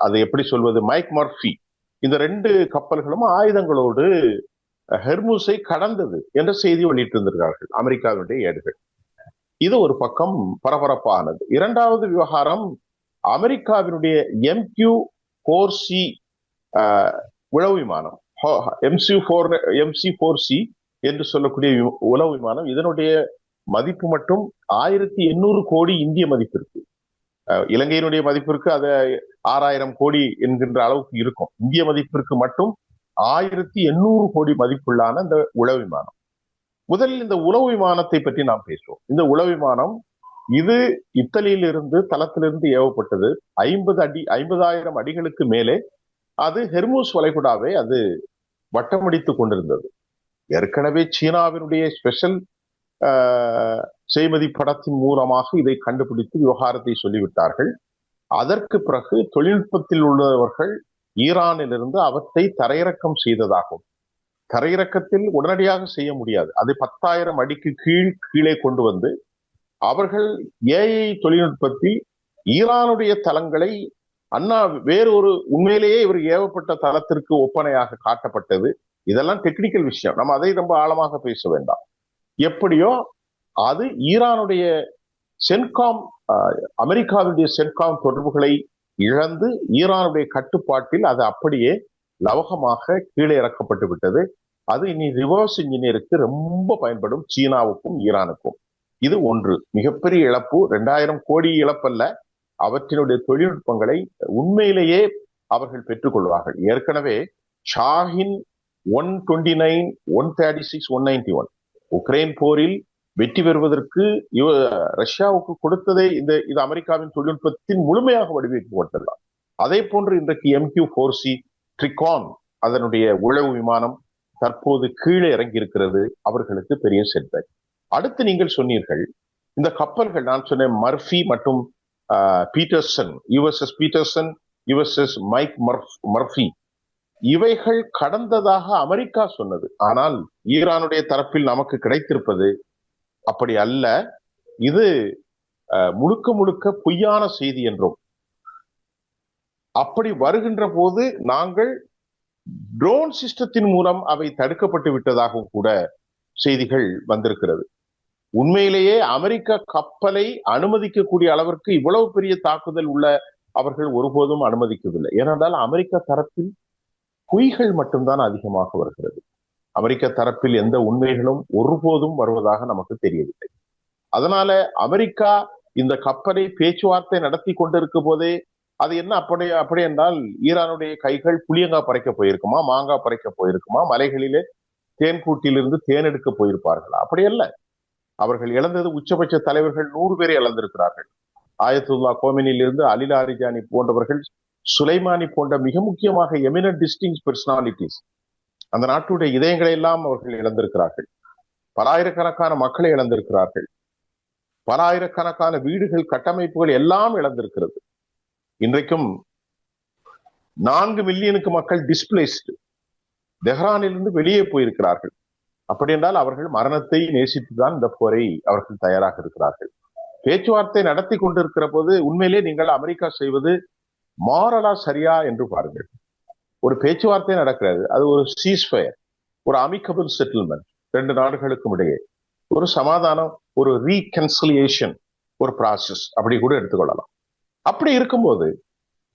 அதை எப்படி சொல்வது, மைக் மர்ஃபி, இந்த 2 கப்பல்களும் ஆயுதங்களோடு ஹெர்முஸை கடந்தது என்ற செய்தி வெளியிட்டிருந்திருக்கிறார்கள் அமெரிக்காவினுடைய ஏடுகள். இது ஒரு பக்கம் பரபரப்பானது. இரண்டாவது விவகாரம், அமெரிக்காவினுடைய MQ-4C உளவு விமானம், MC-4C என்று சொல்லக்கூடிய உளவு விமானம், இதனுடைய மதிப்பு மட்டும் 1800 கோடி இந்திய மதிப்பிற்கு. இலங்கையினுடைய மதிப்பிற்கு அது 6000 கோடி என்கின்ற அளவுக்கு இருக்கும். இந்திய மதிப்பிற்கு மட்டும் 1800 கோடி மதிப்புள்ளான இந்த உளவு விமானம். முதலில் இந்த உளவு விமானத்தை பற்றி நாம் பேசுவோம். இந்த உளவு விமானம் இது இத்தாலியிலிருந்து தளத்திலிருந்து ஏவப்பட்டது. 50,000 அடிகளுக்கு மேலே அது ஹெர்முஸ் வளைகுடாவை அது வட்டமடித்துக் கொண்டிருந்தது. ஏற்கனவே சீனாவினுடைய ஸ்பெஷல் செய்மதி படத்தின் மூலமாக இதை கண்டுபிடித்து விவகாரத்தை சொல்லிவிட்டார்கள். அதற்கு பிறகு தொழில்நுட்பத்தில் உள்ளவர்கள் ஈரானிலிருந்து அவற்றை தரையிறக்கம் செய்ததாகும். தரையிறக்கத்தில் உடனடியாக செய்ய முடியாது. அது 10,000 அடிக்கு கீழே கொண்டு வந்து அவர்கள் ஏஐ தொழில்நுட்பத்தில் ஈரானுடைய தளங்களை வேறொரு உண்மையிலேயே இவர் ஏவப்பட்ட தளத்திற்கு ஒப்பனையாக காட்டப்பட்டது. இதெல்லாம் டெக்னிக்கல் விஷயம், நம்ம அதை ரொம்ப ஆழமாக பேச வேண்டாம். எப்படியோ அது ஈரானுடைய சென்காம், அமெரிக்காவுடைய சென்காம் தொடர்புகளை இழந்து ஈரானுடைய கட்டுப்பாட்டில் அது அப்படியே லவகமாக கீழே இறக்கப்பட்டு விட்டது. அது இனி ரிவர்ஸ் இன்ஜினியருக்கு ரொம்ப பயன்படும், சீனாவுக்கும் ஈரானுக்கும். இது ஒன்று மிகப்பெரிய இழப்பு. 2000 கோடி இழப்பல்ல, அவற்றினுடைய தொழில்நுட்பங்களை உண்மையிலேயே அவர்கள் பெற்றுக்கொள்வார்கள். ஏற்கனவே ஷாஹின் 129, 136, 191 உக்ரைன் போரில் வெற்றி பெறுவதற்கு ரஷ்யாவுக்கு கொடுத்ததே இது அமெரிக்காவின் தொழில்நுட்பத்தின் முழுமையாக வடிவமைக்கப்பட்டதுதான். அதே போன்று இன்றைக்கு MQ-4C ட்ரிகான் அதனுடைய உளவு விமானம் தற்போது கீழே இறங்கி இருக்கிறது. அவர்களுக்கு பெரிய செட்பேக். அடுத்து நீங்கள் சொன்னீர்கள் இந்த கப்பல்கள், நான் சொன்னேன் மர்ஃபி மற்றும் Peterson, USS Peterson, USS Mike Murphy, இவைகள் கடந்ததாக அமெரிக்கா சொன்னது. ஆனால் ஈரானுடைய தரப்பில் நமக்கு கிடைத்திருப்பது அப்படி அல்ல. இது முழுக்க முழுக்க பொய்யான செய்தி என்றும், அப்படி வருகின்ற போது நாங்கள் ட்ரோன் சிஸ்டத்தின் மூலம் அவை தடுக்கப்பட்டு விட்டதாகவும் கூட செய்திகள் வந்திருக்கிறது. உண்மையிலேயே அமெரிக்க கப்பலை அனுமதிக்கக்கூடிய அளவிற்கு இவ்வளவு பெரிய தாக்குதல் உள்ள அவர்கள் ஒருபோதும் அனுமதிக்கவில்லை. ஏனென்றால் அமெரிக்க தரப்பில் பொய்கள் மட்டும்தான் அதிகமாக வருகிறது. அமெரிக்க தரப்பில் எந்த உண்மைகளும் ஒருபோதும் வருவதாக நமக்கு தெரியவில்லை. அதனால அமெரிக்கா இந்த கப்பலை பேச்சுவார்த்தை நடத்தி கொண்டிருக்கும் போதே அது என்ன அப்படி என்றால் ஈரானுடைய கைகள் புளியங்காய் பறைக்க போயிருக்குமா, மாங்காய் பறைக்க போயிருக்குமா, மலைகளிலே தேன்கூட்டிலிருந்து தேன் எடுக்க போயிருப்பார்களா? அப்படி அல்ல. அவர்கள் இழந்தது உச்சபட்ச தலைவர்கள் 100 பேரை இழந்திருக்கிறார்கள். ஆயத்துல்லா கோமெனியிலிருந்து அலி லாரிஜானி போன்றவர்கள், சுலைமானி போன்ற மிக முக்கியமாக எமினன்ட் டிஸ்டிங்ஸ் பர்சனாலிட்டிஸ், அந்த நாட்டுடைய இதயங்களை எல்லாம் அவர்கள் இழந்திருக்கிறார்கள். பல ஆயிரக்கணக்கான மக்களை இழந்திருக்கிறார்கள். பல ஆயிரக்கணக்கான வீடுகள், கட்டமைப்புகள் எல்லாம் இழந்திருக்கிறது. இன்றைக்கும் 4 மில்லியனுக்கு மக்கள் டிஸ்பிளேஸ்டு, தெஹ்ரானிலிருந்து வெளியே போயிருக்கிறார்கள். அப்படி என்றால் அவர்கள் மரணத்தை நேசித்துதான் இந்த போரை அவர்கள் தயாராக இருக்கிறார்கள். பேச்சுவார்த்தை நடத்தி கொண்டிருக்கிற போது உண்மையிலே நீங்கள் அமெரிக்கா செய்வது மாரலா சரியா என்று பாருங்கள். ஒரு பேச்சுவார்த்தை நடக்கிறது, அது ஒரு சீஸ்ஃபயர், ஒரு அமிக்கபிள் செட்டில்மெண்ட், 2 நாடுகளுக்கும் இடையே ஒரு சமாதானம், ஒரு ரீகன்சிலியேஷன், ஒரு ப்ராசஸ் அப்படி கூட எடுத்துக்கொள்ளலாம். அப்படி இருக்கும்போது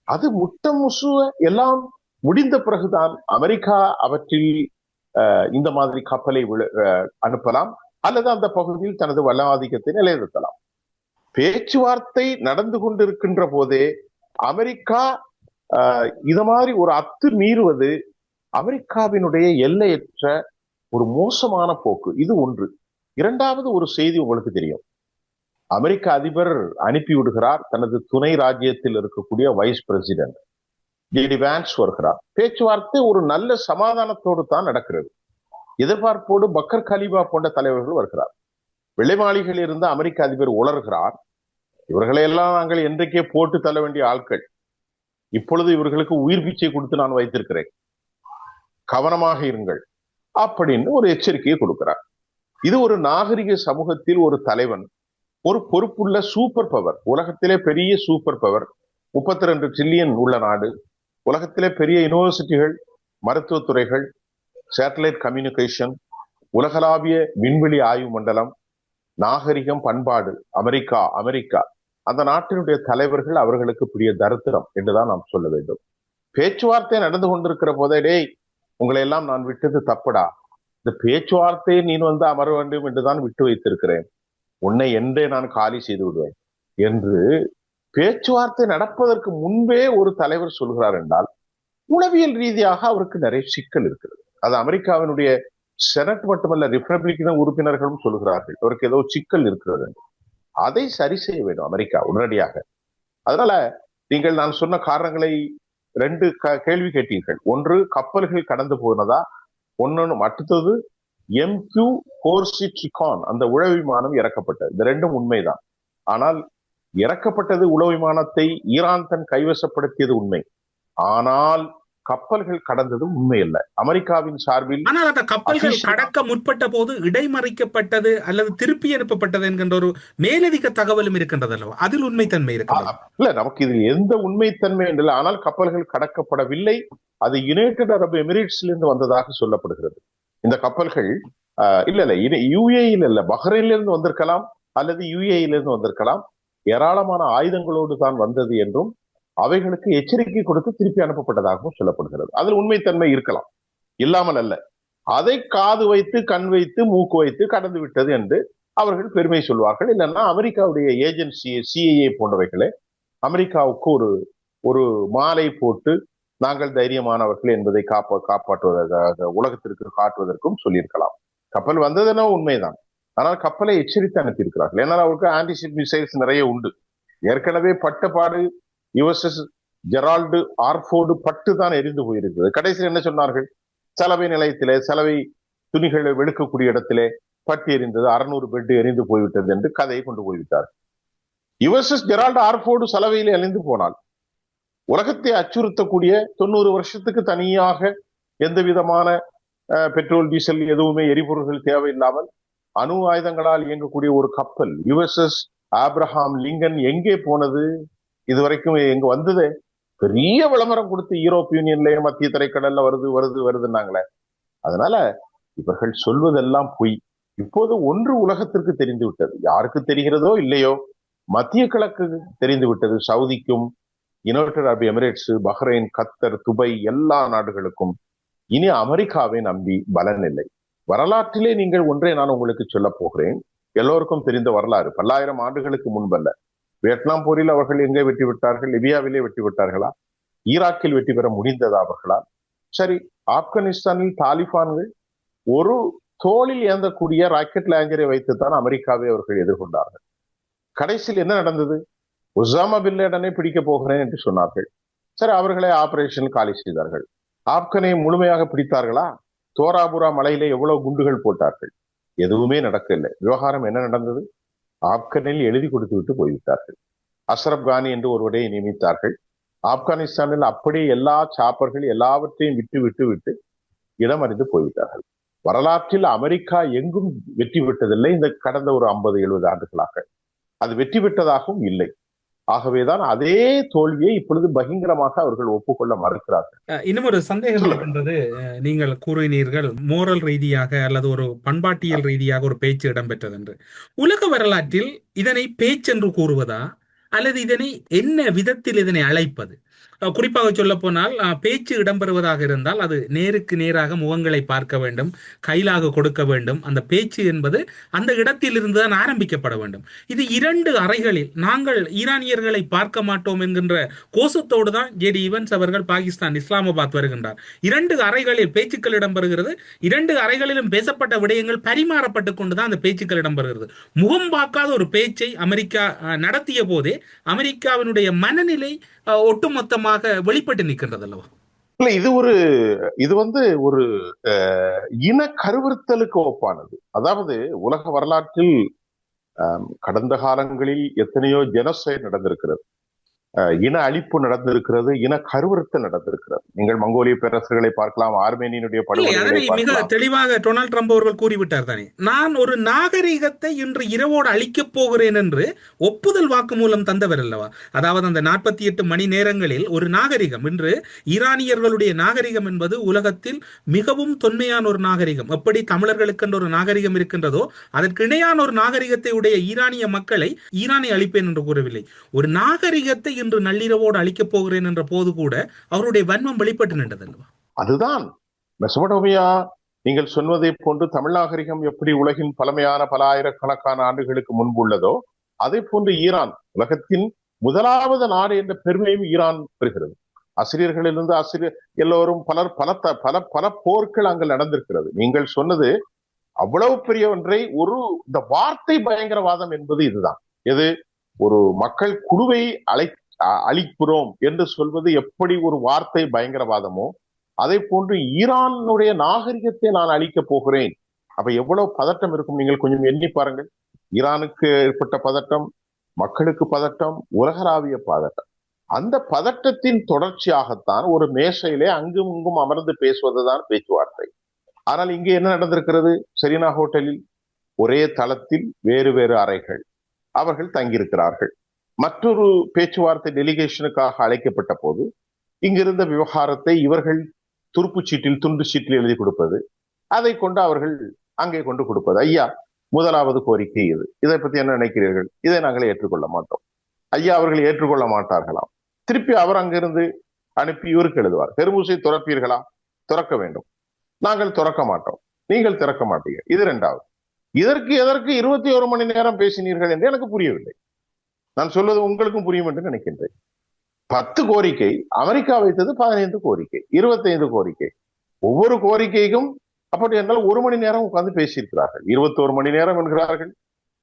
அது முசுவ எல்லாம் முடிந்த பிறகுதான் அமெரிக்கா அவற்றில் இந்த மாதிரி கப்பலை அனுப்பலாம் அல்லது அந்த பகுதியில் தனது வல்லவாதிக்கத்தை நிலைநிறுத்தலாம். பேச்சுவார்த்தை நடந்து கொண்டிருக்கின்ற போதே அமெரிக்கா இத மாதிரி ஒரு அத்துமீறுவது அமெரிக்காவினுடைய எல்லையற்ற ஒரு மோசமான போக்கு. இது ஒன்று. இரண்டாவது ஒரு செய்தி உங்களுக்கு தெரியும். அமெரிக்க அதிபர் அனுப்பி விடுகிறார் தனது துணை ராஜ்யத்தில் இருக்கக்கூடிய வைஸ் பிரசிடென்ட் JD Vance வருகிறார். பேச்சுவார்த்தை ஒரு நல்ல சமாதானத்தோடு தான் நடக்கிறது. எதிர்பார்ப்போடு பக்கர் கலீபா போன்ற தலைவர்கள் வருகிறார். வெள்ளை மாளிகையில் இருந்து அமெரிக்க அதிபர் உளறுகிறார், இவர்களையெல்லாம் நாங்கள் என்றைக்கே போட்டு தள்ள வேண்டிய ஆட்கள், இப்பொழுது இவர்களுக்கு உயிர் பிச்சை கொடுத்து நான் வைத்திருக்கிறேன், கவனமாக இருங்கள் அப்படின்னு ஒரு எச்சரிக்கையை கொடுக்கிறார். இது ஒரு நாகரிக சமூகத்தில் ஒரு தலைவன், ஒரு பொறுப்புள்ள சூப்பர் பவர், உலகத்திலே பெரிய சூப்பர் பவர், 32 ட்ரில்லியன் உள்ள நாடு, உலகத்திலே பெரிய யூனிவர்சிட்டிகள், மருத்துவத்துறைகள், சேட்டலைட் கம்யூனிகேஷன், உலகளாவிய விண்வெளி ஆய்வு மண்டலம், நாகரிகம், பண்பாடு, அமெரிக்கா அந்த நாட்டினுடைய தலைவர்கள் அவர்களுக்கு பெரிய தரித்திரம் என்றுதான் நாம் சொல்ல வேண்டும். பேச்சுவார்த்தை நடந்து கொண்டிருக்கிற போதே, டேய் உங்களை எல்லாம் நான் விட்டது தப்புடா, இந்த பேச்சுவார்த்தையை நீ வந்து அமர வேண்டும் என்றுதான் விட்டு வைத்திருக்கிறேன், உன்னை என்றே நான் காலி செய்து விடுவேன் என்று பேச்சுவார்த்தை நடப்பதற்கு முன்பே ஒரு தலைவர் சொல்கிறார் என்றால் உளவியல் ரீதியாக அவருக்கு நிறைய சிக்கல் இருக்கிறது. அது அமெரிக்காவினுடைய செனட் மட்டுமல்ல, ரிப்பப்ளிக்கன் உறுப்பினர்களும் சொல்கிறார்கள் அவருக்கு ஏதோ சிக்கல் இருக்கிறது. அதை சரி செய்ய வேண்டும் அமெரிக்கா உடனடியாக. அதனால நீங்கள் நான் சொன்ன காரணங்களை 2 கேள்வி கேட்டீர்கள். ஒன்று, கப்பல்கள் கடந்து போனதா, ஒன்னு, அடுத்தது MQ கோர்சிட்ரிகான் அந்த உளவு விமானம் இறக்கப்பட்டது. இந்த ரெண்டும் உண்மைதான். ஆனால் இறக்கப்பட்டது உளவு விமானத்தை ஈரான் தன் கைவசப்படுத்தியது உண்மை. ஆனால் கப்பல்கள் கடந்தது உண்மை அல்ல. அமெரிக்காவின் சார்பில் ஆனால் அந்த கப்பல்கள் கடக்க முற்பட்ட போது இடைமறிக்கப்பட்டது அல்லது திருப்பி அனுப்பப்பட்டது என்கின்ற ஒரு மேலதிக தகவலும் இருக்கின்றது அல்லவா? அதில் உண்மைத்தன்மை இருக்கிறது இல்ல, நமக்கு இதில் எந்த உண்மைத்தன்மை இல்லை. ஆனால் கப்பல்கள் கடக்கப்படவில்லை. அது யுனைடெட் அரபு எமிரேட்ஸ்ல இருந்து வந்ததாக சொல்லப்படுகிறது. இந்த கப்பல்கள் இல்ல யுஏஇல இல்ல, பஹ்ரைன்ல இருந்து வந்திருக்கலாம் அல்லது யுஏஇல இருந்து வந்திருக்கலாம். ஏராளமான ஆயுதங்களோடு தான் வந்தது என்றும் அவைகளுக்கு எச்சரிக்கை கொடுத்து திருப்பி அனுப்பப்பட்டதாகவும் சொல்லப்படுகிறது. அதில் உண்மைத்தன்மை இருக்கலாம், இல்லாமல் அல்ல. அதை காது வைத்து கண் வைத்து மூக்கு வைத்து கடந்து விட்டது என்று அவர்கள் பெருமை சொல்வார்கள். இல்லைன்னா அமெரிக்காவுடைய ஏஜென்சி CIA போன்றவைகளே அமெரிக்காவுக்கு ஒரு மாலை போட்டு நாங்கள் தைரியமானவர்கள் என்பதை காப்பாற்றுவதற்காக உலகத்திற்கு காட்டுவதற்கும் சொல்லியிருக்கலாம். கப்பல் வந்ததுன்னா உண்மைதான். ஆனால் கப்பலை எச்சரித்து அனுப்பியிருக்கிறார்கள். ஏன்னால் அவருக்கு ஆன்டிஷிப் மிசைல்ஸ் நிறைய உண்டு. ஏற்கனவே பட்டப்பாடு USS ஜெரால்டு ஆர்ஃபோர்டு பட்டு தான் எரிந்து போயிருக்கிறது. கடைசியில் என்ன சொன்னார்கள்? சலவை நிலையத்திலே சலவை துணிகளை வெளுக்கக்கூடிய இடத்திலே பட்டு எரிந்தது, 600 பெட் எரிந்து போய்விட்டது என்று கதையை கொண்டு போய்விட்டார். USS ஜெரால்டு ஆர்ஃபோர்டு சலவையில் எரிந்து போனால் உலகத்தை அச்சுறுத்தக்கூடிய 90 வருஷத்துக்கு தனியாக எந்த விதமான பெட்ரோல் டீசல் எதுவுமே எரிபொருள்கள் தேவையில்லாமல் அணு ஆயுதங்களால் இயங்கக்கூடிய ஒரு கப்பல் USS ஆப்ரஹாம் லிங்கன் எங்கே போனது? இதுவரைக்கும் எங்க வந்தது? பெரிய விளம்பரம் கொடுத்து யூரோப் யூனியன்ல மத்திய திரைக்கடல்ல வருதுன்னாங்களே. அதனால இவர்கள் சொல்வதெல்லாம் பொய். இப்போது ஒன்று உலகத்திற்கு தெரிந்து விட்டது. யாருக்கு தெரிகிறதோ இல்லையோ, மத்திய கிழக்கு தெரிந்து விட்டது. சவுதிக்கும், யுனைடெட் அரபு எமிரேட்ஸ், பஹ்ரைன், கத்தர், துபாய் எல்லா நாடுகளுக்கும் இனி அமெரிக்காவை நம்பி பலன் இல்லை. வரலாற்றிலே நீங்கள் ஒன்றை நான் உங்களுக்கு சொல்ல போகிறேன். எல்லோருக்கும் தெரிந்த வரலாறு. பல்லாயிரம் ஆண்டுகளுக்கு முன்பல்ல. வியட்நாம் போரில் அவர்கள் எங்கே வெற்றி விட்டார்கள்? லிபியாவிலே வெற்றி விட்டார்களா? ஈராக்கில் வெற்றி பெற முடிந்ததா அவர்களால்? சரி, ஆப்கானிஸ்தானில் தாலிபான்கள் ஒரு தோளில் ஏந்தக்கூடிய ராக்கெட் லாஞ்சரை வைத்துத்தான் அமெரிக்காவை அவர்கள் எதிர்கொண்டார்கள். கடைசியில் என்ன நடந்தது? உசாமா பின் லேடனை பிடிக்க போகிறேன் என்று சொன்னார்கள். சரி, அவர்களை ஆபரேஷன் காலி செய்தார்கள். ஆப்கனை முழுமையாக பிடித்தார்களா? தோராபுரா மலையிலே எவ்வளவு குண்டுகள் போட்டார்கள்? எதுவுமே நடக்கவில்லை. விவகாரம் என்ன நடந்தது? ஆப்கனில் எழுதி கொடுத்து விட்டு போய்விட்டார்கள். அஷ்ரப் கானி என்று ஒருவரை நியமித்தார்கள். ஆப்கானிஸ்தானில் அப்படியே எல்லா சாப்பர்கள் எல்லாவற்றையும் விட்டு இடம் அறிந்து போய்விட்டார்கள். வரலாற்றில் அமெரிக்கா எங்கும் வெற்றி பெற்றதில்லை. இந்த கடந்த ஒரு 50-70 ஆண்டுகளாக அது வெற்றி பெற்றதாகவும் இல்லை. ஆகவேதான் அதே தோல்வியை இப்பொழுது பகிரங்கமாக அவர்கள் ஒப்புக்கொள்ள மறுக்கிறார்கள். இன்னும் ஒரு சந்தேகம் இருக்கின்றது. நீங்கள் கூறினீர்கள் மோரல் ரீதியாக அல்லது ஒரு பண்பாட்டியல் ரீதியாக ஒரு பேச்சு இடம்பெற்றது என்று. உலக வரலாற்றில் இதனை பேச்சென்று கூறுவதா அல்லது இதனை என்ன விதத்தில் இதனை அழைப்பது? குறிப்பாக சொல்ல போனால் பேச்சு இடம்பெறுவதாக இருந்தால் அது நேருக்கு நேராக முகங்களை பார்க்க வேண்டும், கையிலாக கொடுக்க வேண்டும். அந்த பேச்சு என்பது அந்த இடத்தில் இருந்துதான் ஆரம்பிக்கப்பட வேண்டும். இது 2 அறைகளில் நாங்கள் ஈரானியர்களை பார்க்க மாட்டோம் என்கின்ற கோஷத்தோடு தான் JD ஈவன்ஸ் அவர்கள் பாகிஸ்தான் இஸ்லாமாபாத் வருகின்றார். 2 அறைகளில் பேச்சுக்கள் இடம்பெறுகிறது. 2 அறைகளிலும் பேசப்பட்ட விடயங்கள் பரிமாறப்பட்டு கொண்டுதான் அந்த பேச்சுக்கள் இடம்பெறுகிறது. முகம் பார்க்காத ஒரு பேச்சை அமெரிக்கா நடத்திய போதே அமெரிக்காவினுடைய மனநிலை ஒட்டுமொத்தமாக வெளிப்பட்டு நிற்கின்றது அல்லவா? இல்ல, இது ஒரு இன கருவறுத்தலுக்கு ஒப்பானது. அதாவது உலக வரலாற்றில் கடந்த காலங்களில் எத்தனையோ ஜெனோசைட் நடந்திருக்கிறது, இன அழிப்பு நடந்திருக்கிறது, இன கருவறுத்தல் நடந்திருக்கிறது. நீங்கள் மங்கோலிய பேரரசுகளை பார்க்கலாம், ஆர்மேனியனுடைய படுகொலைகளை மிக தெளிவாக டொனால்ட் ட்ரம்ப் அவர்கள் கூறிவிட்டார் தானே, நான் ஒரு நாகரிகத்தை இன்று இரவோடு அழிக்கப் போகிறேன் என்று ஒப்புதல் வாக்குமூலம் தந்தவர் அல்லவா? அதாவது அந்த 48 மணி நேரங்களில் ஒரு நாகரிகம், இன்று ஈரானியர்களுடைய நாகரிகம் என்பது உலகத்தில் மிகவும் தொன்மையான ஒரு நாகரிகம். எப்படி தமிழர்களுக்கு ஒரு நாகரிகம் இருக்கின்றதோ அதற்கு இணையான ஒரு நாகரிகத்தை உடைய ஈரானிய மக்களை ஈரானை அழிப்பேன் என்று கூறவில்லை. ஒரு நாகரிகத்தை இன்று நள்ளிரவோடு அழிக்கப் போகிறேன் என்ற போது கூட அவருடைய வன்மம் வெளிப்பட்டு நின்றது அல்லவா? அதுதான் மெசபடோமியா. நீங்கள் சொன்னதை போன்று தமிழ் நாகரிகம் எப்படி உலகின் பழமையான பல ஆயிரக்கணக்கான ஆண்டுகளுக்கு முன்பு உள்ளதோ அதே போன்று ஈரான் உலகத்தின் முதலாவது நாடு என்ற பெருமையும் ஈரான் பெறுகிறது. ஆசிரியர்களிலிருந்து எல்லோரும் பல போர்கள் அங்கு நடந்திருக்கிறது. நீங்கள் சொன்னது அவ்வளவு பெரிய ஒன்றை, இந்த வார்த்தை பயங்கரவாதம் என்பது இதுதான். எது ஒரு மக்கள் குழுவை அழிக்கிறோம் என்று சொல்வது எப்படி ஒரு வார்த்தை பயங்கரவாதமோ அதே போன்று ஈரானுடைய நாகரிகத்தை நான் அழிக்க போகிறேன் அப்ப எவ்வளவு பதட்டம் இருக்கும் நீங்கள் கொஞ்சம் எண்ணி பாருங்கள். ஈரானுக்கு ஏற்பட்ட பதட்டம், மக்களுக்கு பதட்டம், உலகளாவிய பதட்டம். அந்த பதட்டத்தின் தொடர்ச்சியாகத்தான் ஒரு மேசையிலே அங்கும் இங்கும் அமர்ந்து பேசுவதுதான் பேச்சுவார்த்தை. ஆனால் இங்கே என்ன நடந்திருக்கிறது? செரீனா ஹோட்டலில் ஒரே தளத்தில் வேறு வேறு அறைகள், அவர்கள் தங்கியிருக்கிறார்கள். மற்றொரு பேச்சுவார்த்தை டெலிகேஷனுக்காக அழைக்கப்பட்ட போது இங்கிருந்த விவகாரத்தை இவர்கள் துருப்புச்சீட்டில் துண்டு சீட்டில் எழுதி கொடுப்பது, அதை கொண்டு அவர்கள் அங்கே கொண்டு கொடுப்பது. ஐயா, முதலாவது கோரிக்கை இது, இதை பத்தி என்ன நினைக்கிறீர்கள்? இதை நாங்கள் ஏற்றுக்கொள்ள மாட்டோம். ஐயா அவர்கள் ஏற்றுக்கொள்ள மாட்டார்களாம். திருப்பி அவர் அங்கிருந்து அனுப்பி இவருக்கு எழுதுவார், ஹெர்முஸை துறப்பீர்களா? துறக்க வேண்டும். நாங்கள் துறக்க மாட்டோம். நீங்கள் திறக்க மாட்டீங்க. இது இரண்டாவது. இதற்கு எதற்கு 21 மணி நேரம் பேசினீர்கள் என்று எனக்கு புரியவில்லை. நான் சொல்வது உங்களுக்கும் புரியும் என்று நினைக்கின்றேன். 10 கோரிக்கை, அமெரிக்கா வைத்தது 15 கோரிக்கை, 25 கோரிக்கை. ஒவ்வொரு கோரிக்கைக்கும் அப்படி என்றால் 1 மணி நேரம் உட்கார்ந்து பேசியிருக்கிறார்கள். 21 மணி நேரம் என்கிறார்கள்.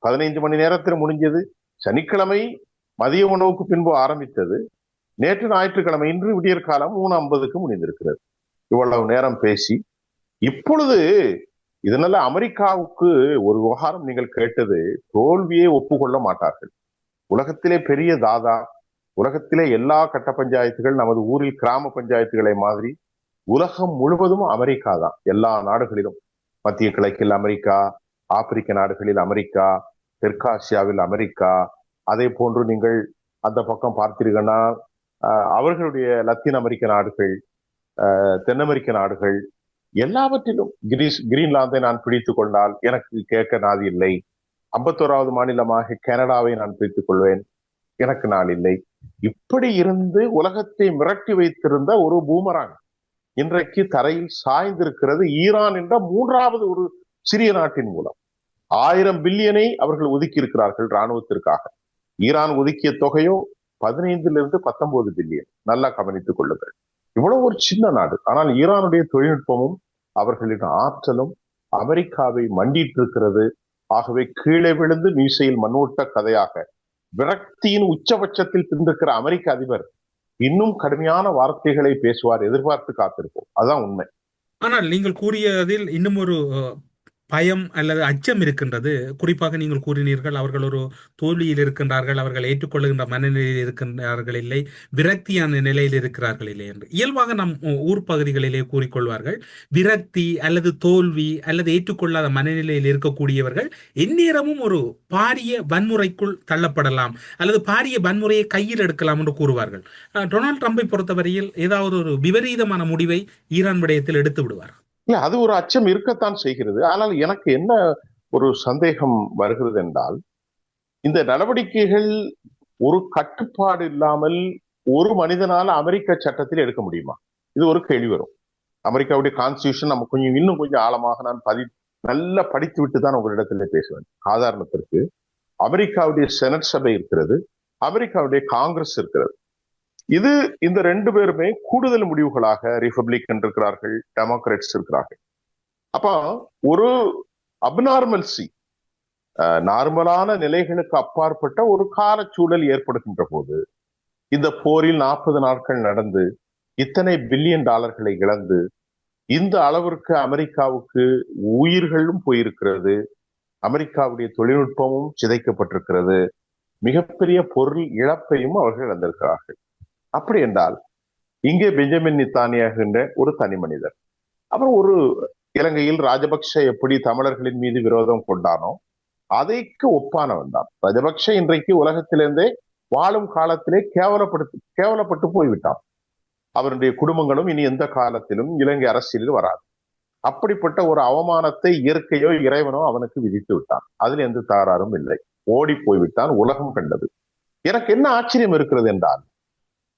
15 மணி நேரத்தில் முடிஞ்சது. சனிக்கிழமை மதிய உணவுக்கு பின்பு ஆரம்பித்தது. நேற்று ஞாயிற்றுக்கிழமை, இன்று விடியற் காலம் 3:50க்கு முடிந்திருக்கிறது. இவ்வளவு நேரம் பேசி இப்பொழுது இதனால அமெரிக்காவுக்கு ஒரு விவகாரம் நீங்கள் கேட்டது, தோல்வியை ஒப்புக்கொள்ள மாட்டார்கள். உலகத்திலே பெரிய தாதா, உலகத்திலே எல்லா கட்ட பஞ்சாயத்துகள் நமது ஊரில் கிராம பஞ்சாயத்துகளை மாதிரி உலகம் முழுவதும் அமெரிக்கா தான். எல்லா நாடுகளிலும், மத்திய கிழக்கில் அமெரிக்கா, ஆப்பிரிக்க நாடுகளில் அமெரிக்கா, தெற்காசியாவில் அமெரிக்கா, அதே போன்று நீங்கள் அந்த பக்கம் பார்த்தீர்கள்னா அவர்களுடைய லத்தீன் அமெரிக்க நாடுகள், தென் அமெரிக்க நாடுகள், எல்லாவற்றிலும் கிரீன்லாந்தை நான் பிடித்துக் கொண்டால் எனக்கு கேட்க நாதி இல்லை. 51வது மாநிலமாக கனடாவை நான் பிடித்துக் கொள்வேன், எனக்கு நாள் இல்லை. இப்படி இருந்து உலகத்தை மிரட்டி வைத்திருந்த ஒரு பூமராங் இன்றைக்கு தரையில் சாய்ந்திருக்கிறது. ஈரான் என்ற 3வது ஒரு சிறிய நாட்டின் மூலம் 1000 பில்லியனை அவர்கள் ஒதுக்கி இருக்கிறார்கள் ராணுவத்திற்காக. ஈரான் ஒதுக்கிய தொகையோ 15 - 19 பில்லியன். நல்லா கவனித்துக் கொள்ளுங்கள். இவ்வளவு ஒரு சின்ன நாடு. ஆனால் ஈரானுடைய தொழில்நுட்பமும் அவர்களின் ஆற்றலும் அமெரிக்காவை மண்டிட்டு இருக்கிறது. ஆகவே கீழே விழுந்து மீசையில் மண்ணோட்ட கதையாக விரக்தியின் உச்சபட்சத்தில் பின்னிருக்கிற அமெரிக்க அதிபர் இன்னும் கடுமையான வார்த்தைகளை பேசுவார், எதிர்பார்த்து காத்திருப்போம். அதுதான் உண்மை. ஆனால் நீங்கள் கூறியதில் இன்னும் ஒரு பயம் அல்லது அச்சம் இருக்கின்றது. குறிப்பாக நீங்கள் கூறினீர்கள், அவர்கள் ஒரு தோல்வியில் இருக்கின்றார்கள், அவர்கள் ஏற்றுக்கொள்ளுகின்ற மனநிலையில் இருக்கின்றார்கள் இல்லை, விரக்தியான நிலையில் இருக்கிறார்கள் இல்லை என்று. இயல்பாக நம் ஊர் பகுதிகளிலே கூறிக்கொள்வார்கள், விரக்தி அல்லது தோல்வி அல்லது ஏற்றுக்கொள்ளாத மனநிலையில் இருக்கக்கூடியவர்கள் எந்நேரமும் ஒரு பாரிய வன்முறைக்குள் தள்ளப்படலாம் அல்லது பாரிய வன்முறையை கையில் எடுக்கலாம் என்று கூறுவார்கள். டொனால்ட் ட்ரம்பை பொறுத்தவரையில் ஏதாவது ஒரு விபரீதமான முடிவை ஈரான் விடயத்தில் எடுத்து விடுவார். அது ஒரு அச்சம் இருக்கத்தான் செய்கிறது. ஆனால் எனக்கு என்ன ஒரு சந்தேகம் வருகிறது என்றால், இந்த நடவடிக்கைகள் ஒரு கட்டுப்பாடு இல்லாமல் ஒரு மனிதனால அமெரிக்க சட்டத்தில் எடுக்க முடியுமா? இது ஒரு கேள்வி வரும். அமெரிக்காவுடைய கான்ஸ்டிடியூஷன் நம்ம இன்னும் கொஞ்சம் ஆழமாக நான் நல்லா படித்து விட்டு தான் உங்களிடத்திலே பேசுவேன். சாதாரணத்திற்கு அமெரிக்காவுடைய செனட் சபை இருக்கிறது, அமெரிக்காவுடைய காங்கிரஸ் இருக்கிறது. இது இந்த 2 பேருமே கூடுதல் முடிவுகளாக ரிபப்ளிகன் இருக்கிறார்கள், டெமோக்ராட்ஸ் இருக்கிறார்கள். அப்ப ஒரு அப்நார்மல்சி, நார்மலான நிலைகளுக்கு அப்பாற்பட்ட ஒரு காலச்சூழல் ஏற்படுகின்ற போது, இந்த போரில் 40 நாட்கள் நடந்து இத்தனை பில்லியன் டாலர்களை இழந்து இந்த அளவிற்கு அமெரிக்காவுக்கு உயிர்களும் போயிருக்கிறது, அமெரிக்காவுடைய தொழில்நுட்பமும் சிதைக்கப்பட்டிருக்கிறது, மிகப்பெரிய பொருள் இழப்பையும் அவர்கள் இழந்திருக்கிறார்கள். அப்படி என்றால் இங்கே பெஞ்சமின் நித்தானியாக என்ற ஒரு தனி மனிதர், அப்புறம் ஒரு இலங்கையில் ராஜபக்ஷ எப்படி தமிழர்களின் மீது விரோதம் கொண்டானோ அதைக்கு ஒப்பானவன் தான் ராஜபக்ஷ. இன்றைக்கு உலகத்திலிருந்தே வாழும் காலத்திலே கேவலப்பட்டு போய்விட்டான். அவருடைய குடும்பங்களும் இனி எந்த காலத்திலும் இலங்கை அரசியலில் வராது. அப்படிப்பட்ட ஒரு அவமானத்தை இயற்கையோ இறைவனோ அவனுக்கு விதித்து விட்டான். அதில் எந்த தகராறும் இல்லை. ஓடி போய்விட்டான், உலகம் கண்டது. எனக்கு என்ன ஆச்சரியம் இருக்கிறது என்றால்,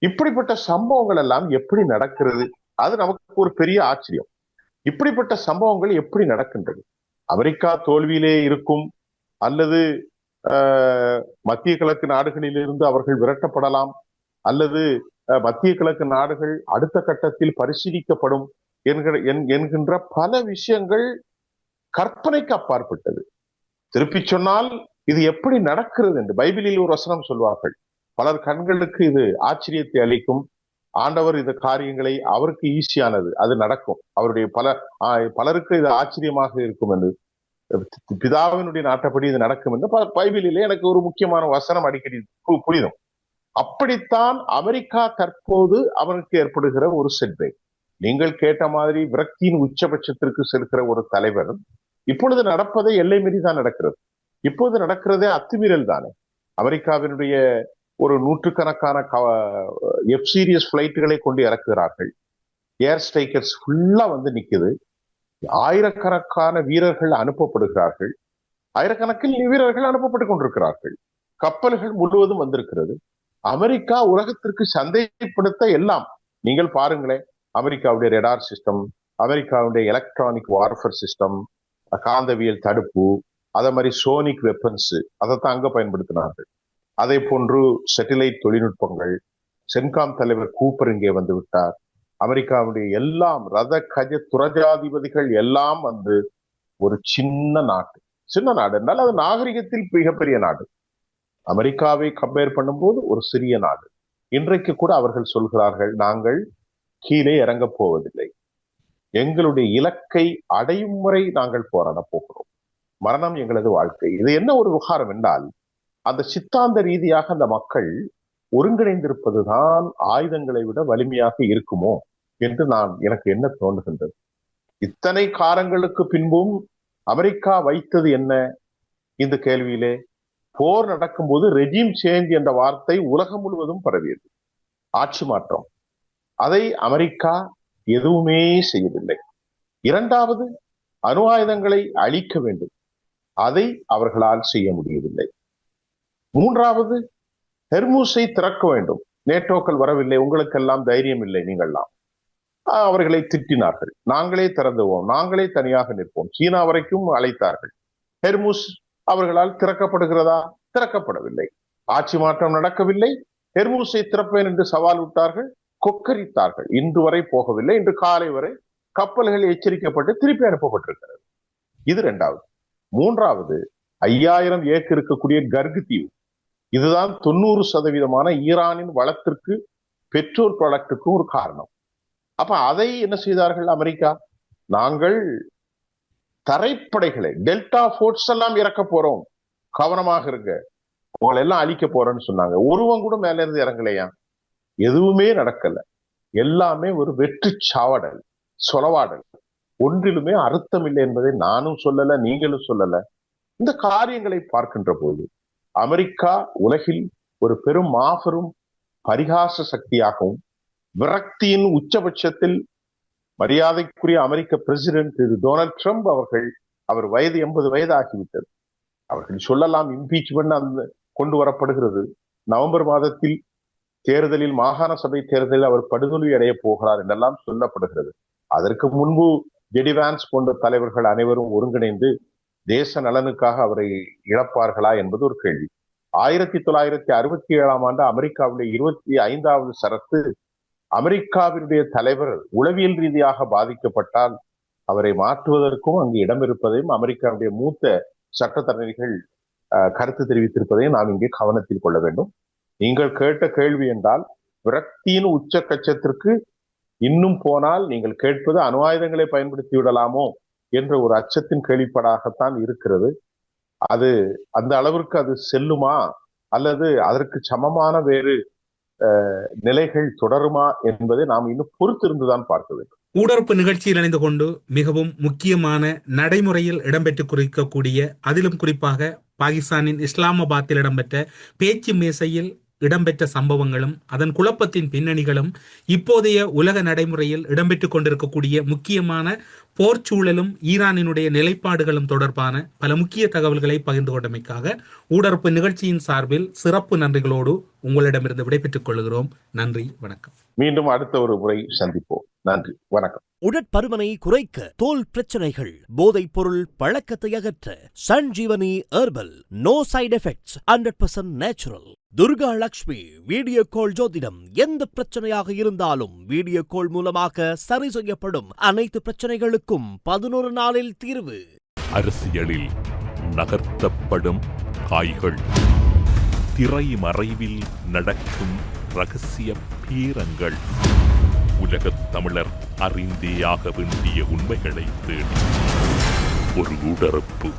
இப்படிப்பட்ட சம்பவங்கள் எல்லாம் எப்படி நடக்கிறது? அது நமக்கு ஒரு பெரிய ஆச்சரியம். இப்படிப்பட்ட சம்பவங்கள் எப்படி நடக்கின்றது? அமெரிக்கா தோல்வியிலே இருக்கும், அல்லது மத்திய கிழக்கு நாடுகளிலிருந்து அவர்கள் விரட்டப்படலாம், அல்லது மத்திய கிழக்கு நாடுகள் அடுத்த கட்டத்தில் பரிசீலிக்கப்படும் என்கின்ற பல விஷயங்கள் கற்பனைக்கு அப்பாற்பட்டது. திருப்பி சொன்னால் இது எப்படி நடக்கிறது என்று பைபிளில் ஒரு வசனம் சொல்வார்கள், பலர் கண்களுக்கு இது ஆச்சரியத்தை அளிக்கும், ஆண்டவர் இந்த காரியங்களை அவருக்கு ஈஸியானது, அது நடக்கும், அவருடைய பலருக்கு இது ஆச்சரியமாக இருக்கும் என்று. பிதாவினுடைய நாட்டப்படி இது நடக்கும் என்று பைபிளிலே எனக்கு ஒரு முக்கியமான வசனம் அடிக்கடி புரியும். அப்படித்தான் அமெரிக்கா தற்போது அவருக்கு ஏற்படுகிற ஒரு செட்பேக். நீங்கள் கேட்ட மாதிரி விரக்தியின் உச்சபட்சத்திற்கு செல்கிற ஒரு தலைவர் இப்பொழுது நடப்பதை எல்லை மீறி தான் நடக்கிறது. இப்போது நடக்கிறதே அத்துமீறல் தானே. அமெரிக்காவினுடைய ஒரு நூற்றுக்கணக்கான எஃப் சீரியஸ் பிளைட்டுகளை கொண்டு இறக்குகிறார்கள். ஏர் ஸ்ட்ரைக்கர்ஸ் ஃபுல்லா வந்து நிக்குது. ஆயிரக்கணக்கான வீரர்கள் அனுப்பப்படுகிறார்கள். ஆயிரக்கணக்கில் வீரர்கள் அனுப்பப்பட்டுக் கொண்டிருக்கிறார்கள். கப்பல்கள் முழுவதும் வந்திருக்கிறது. அமெரிக்கா உலகத்திற்கு சந்தைப்படுத்த எல்லாம் நீங்கள் பாருங்களேன். அமெரிக்காவுடைய ரெடார் சிஸ்டம், அமெரிக்காவுடைய எலக்ட்ரானிக் வார்ஃபேர் சிஸ்டம், காந்தவியல் தடுப்பு, அதே மாதிரி சோனிக் வெப்பன்ஸ், அதைத்தான் அங்க பயன்படுத்தினார்கள். அதே போன்று சேட்டிலைட் தொழில்நுட்பங்கள். சென்காம் தலைவர் கூப்பர் இங்கே வந்து விட்டார். அமெரிக்காவுடைய எல்லாம் ரத கஜ துரஜாதிபதிகள் எல்லாம் வந்து ஒரு சின்ன நாடு என்றால் அது நாகரிகத்தில் மிகப்பெரிய நாடு. அமெரிக்காவை கம்பேர் பண்ணும்போது ஒரு சிறிய நாடு. இன்றைக்கு கூட அவர்கள் சொல்கிறார்கள், நாங்கள் கீழே இறங்கப் போவதில்லை, எங்களுடைய இலக்கை அடையும் முறை நாங்கள் போராட போகிறோம், மரணம் எங்களது வாழ்க்கை. இது என்ன ஒரு விவகாரம் என்றால், அந்த சித்தாந்த ரீதியாக அந்த மக்கள் ஒருங்கிணைந்திருப்பதுதான் ஆயுதங்களை விட வலிமையாக இருக்குமோ என்று எனக்கு என்ன தோன்றுகின்றது. இத்தனை காலங்களுக்கு பின்பும் அமெரிக்கா வைத்தது என்ன இந்த கேள்வியிலே? போர் நடக்கும்போது ரெஜிம் சேஞ்ச் என்ற வார்த்தை உலகம் முழுவதும் பரவியது. ஆட்சி மாற்றம். அதை அமெரிக்கா எதுவுமே செய்யவில்லை. இரண்டாவது, அணு ஆயுதங்களை அழிக்க வேண்டும், அதை அவர்களால் செய்ய முடியவில்லை. மூன்றாவது, ஹெர்மூஸை திறக்க வேண்டும், நேட்டோக்கள் வரவில்லை, உங்களுக்கெல்லாம் தைரியம் இல்லை, நீங்கள்லாம். அவர்களை திட்டினார்கள். நாங்களே திறந்துவோம், நாங்களே தனியாக நிற்போம். சீனா வரைக்கும் அழைத்தார்கள். ஹெர்மூஸ் அவர்களால் திறக்கப்படுகிறதா? திறக்கப்படவில்லை. ஆட்சி மாற்றம் நடக்கவில்லை. ஹெர்மூஸை திறப்பேன் என்று சவால் விட்டார்கள், கொக்கரித்தார்கள். இன்று வரை போகவில்லை. இன்று காலை வரை கப்பல்கள் எச்சரிக்கப்பட்டு திருப்பி அனுப்பப்பட்டிருக்கிறது. இது இரண்டாவது. மூன்றாவது, 5000 ஏக்கர் இருக்கக்கூடிய கர்கு தீவு. இதுதான் 90% ஈரானின் வளத்திற்கு, பெட்ரோல் ப்ராடக்டுக்கு ஒரு காரணம். அப்ப அதை என்ன செய்தார்கள் அமெரிக்கா? நாங்கள் தரைப்படைகளை, டெல்டா போர்ட்ஸ் எல்லாம் இறக்க போறோம், கவனமாக இருங்க, உங்களை எல்லாம் அழிக்க போறேன்னு சொன்னாங்க. ஒருவன் கூட மேல இருந்து இறங்கலையா? எதுவுமே நடக்கல. எல்லாமே ஒரு வெற்றி சாவடல், சொலவாடல். ஒன்றிலுமே அர்த்தம் இல்லை என்பதை நானும் சொல்லல, நீங்களும் சொல்லல. இந்த காரியங்களை பார்க்கின்ற போது அமெரிக்கா உலகில் ஒரு பெரும் மாபெரும் பரிகாச சக்தியாகவும், விரக்தியின் உச்சபட்சத்தில் மரியாதைக்குரிய அமெரிக்க பிரசிடென்ட் திரு டொனால்ட் ட்ரம்ப் அவர் வயது 80 வயது ஆகிவிட்டது. அவர்கள் சொல்லலாம் இம்பீச்மெண்ட் கொண்டு வரப்படுகிறது. நவம்பர் மாதத்தில் தேர்தலில், மாகாண சபை தேர்தலில் அவர் படுதோல்வி அடைய போகிறார் என்றெல்லாம் சொல்லப்படுகிறது. அதற்கு முன்பு ஜெடி வான்ஸ் போன்ற தலைவர்கள் அனைவரும் ஒருங்கிணைந்து தேச நலனுக்காக அவரை இழப்பார்களா என்பது ஒரு கேள்வி. 1967ஆம் ஆண்டு அமெரிக்காவுடைய 25வது சரத்து, அமெரிக்காவினுடைய தலைவர் உளவியல் ரீதியாக பாதிக்கப்பட்டால் அவரை மாற்றுவதற்கும் அங்கு இடம் இருப்பதையும் அமெரிக்காவுடைய மூத்த சட்டத்தரணிகள் கருத்து தெரிவித்திருப்பதையும் நாம் இங்கே கவனத்தில் கொள்ள வேண்டும். நீங்கள் கேட்ட கேள்வி என்றால், விரக்தியின் உச்சக்கட்சத்திற்கு இன்னும் போனால் நீங்கள் கேட்பது அணு ஆயுதங்களை பயன்படுத்தி விடலாமோ என்ற ஒரு அச்சத்தின் கேள்விப்படாகத்தான் இருக்கிறது. அது அந்த அளவிற்கு அது செல்லுமா அல்லது அதற்கு சமமான வேறு நிலைகள் தொடருமா என்பதை நாம் இன்னும் பொறுத்திருந்துதான் பார்க்க வேண்டும். ஊடறுப்பு நிகழ்ச்சியில் இணைந்து கொண்டு மிகவும் முக்கியமான நடைமுறையில் இடம்பெற்று குறிக்கக்கூடிய, அதிலும் குறிப்பாக பாகிஸ்தானின் இஸ்லாமாபாத்தில் இடம்பெற்ற பேச்சு மேசையில் இடம்பெற்ற சம்பவங்களும் அதன் குழப்பத்தின் பின்னணிகளும் இப்போதைய உலக நடைமுறையில் இடம்பெற்றுக் கொண்டிருக்கக்கூடிய முக்கியமான போர்ச்சூழலும் ஈரானினுடைய நிலைப்பாடுகளும் தொடர்பான பல முக்கிய தகவல்களை பகிர்ந்து கொண்டமைக்காக ஊடறுப்பு நிகழ்ச்சியின் சார்பில் சிறப்பு நன்றிகளோடு உங்களிடமிருந்து விடைபெற்றுக் கொள்கிறோம். நன்றி, வணக்கம். மீண்டும் அடுத்த ஒரு முறை சந்திப்போம். நன்றி, வணக்கம். உடற்பருமனை குறைக்க, தோல் பிரச்சனைகள், போதைப் பொருள் பழக்கத்தை அகற்ற Sanjeevani herbal. No side effects, 100% natural. Durga Lakshmi video call ஜோதிடம். எந்த பிரச்சனையாக இருந்தாலும் வீடியோ கால் மூலமாக சரி செய்யப்படும். அனைத்து பிரச்சனைகளுக்கும் 11 நாளில் தீர்வு. அரசியலில் நகர்த்தப்படும் காய்கள், திரைமறைவில் நடக்கும் ரகசிய பீரங்கள், உலகத் தமிழர் அறிந்தேயாக வேண்டிய உண்மைகளை தேடி ஒரு உடறுப்பு.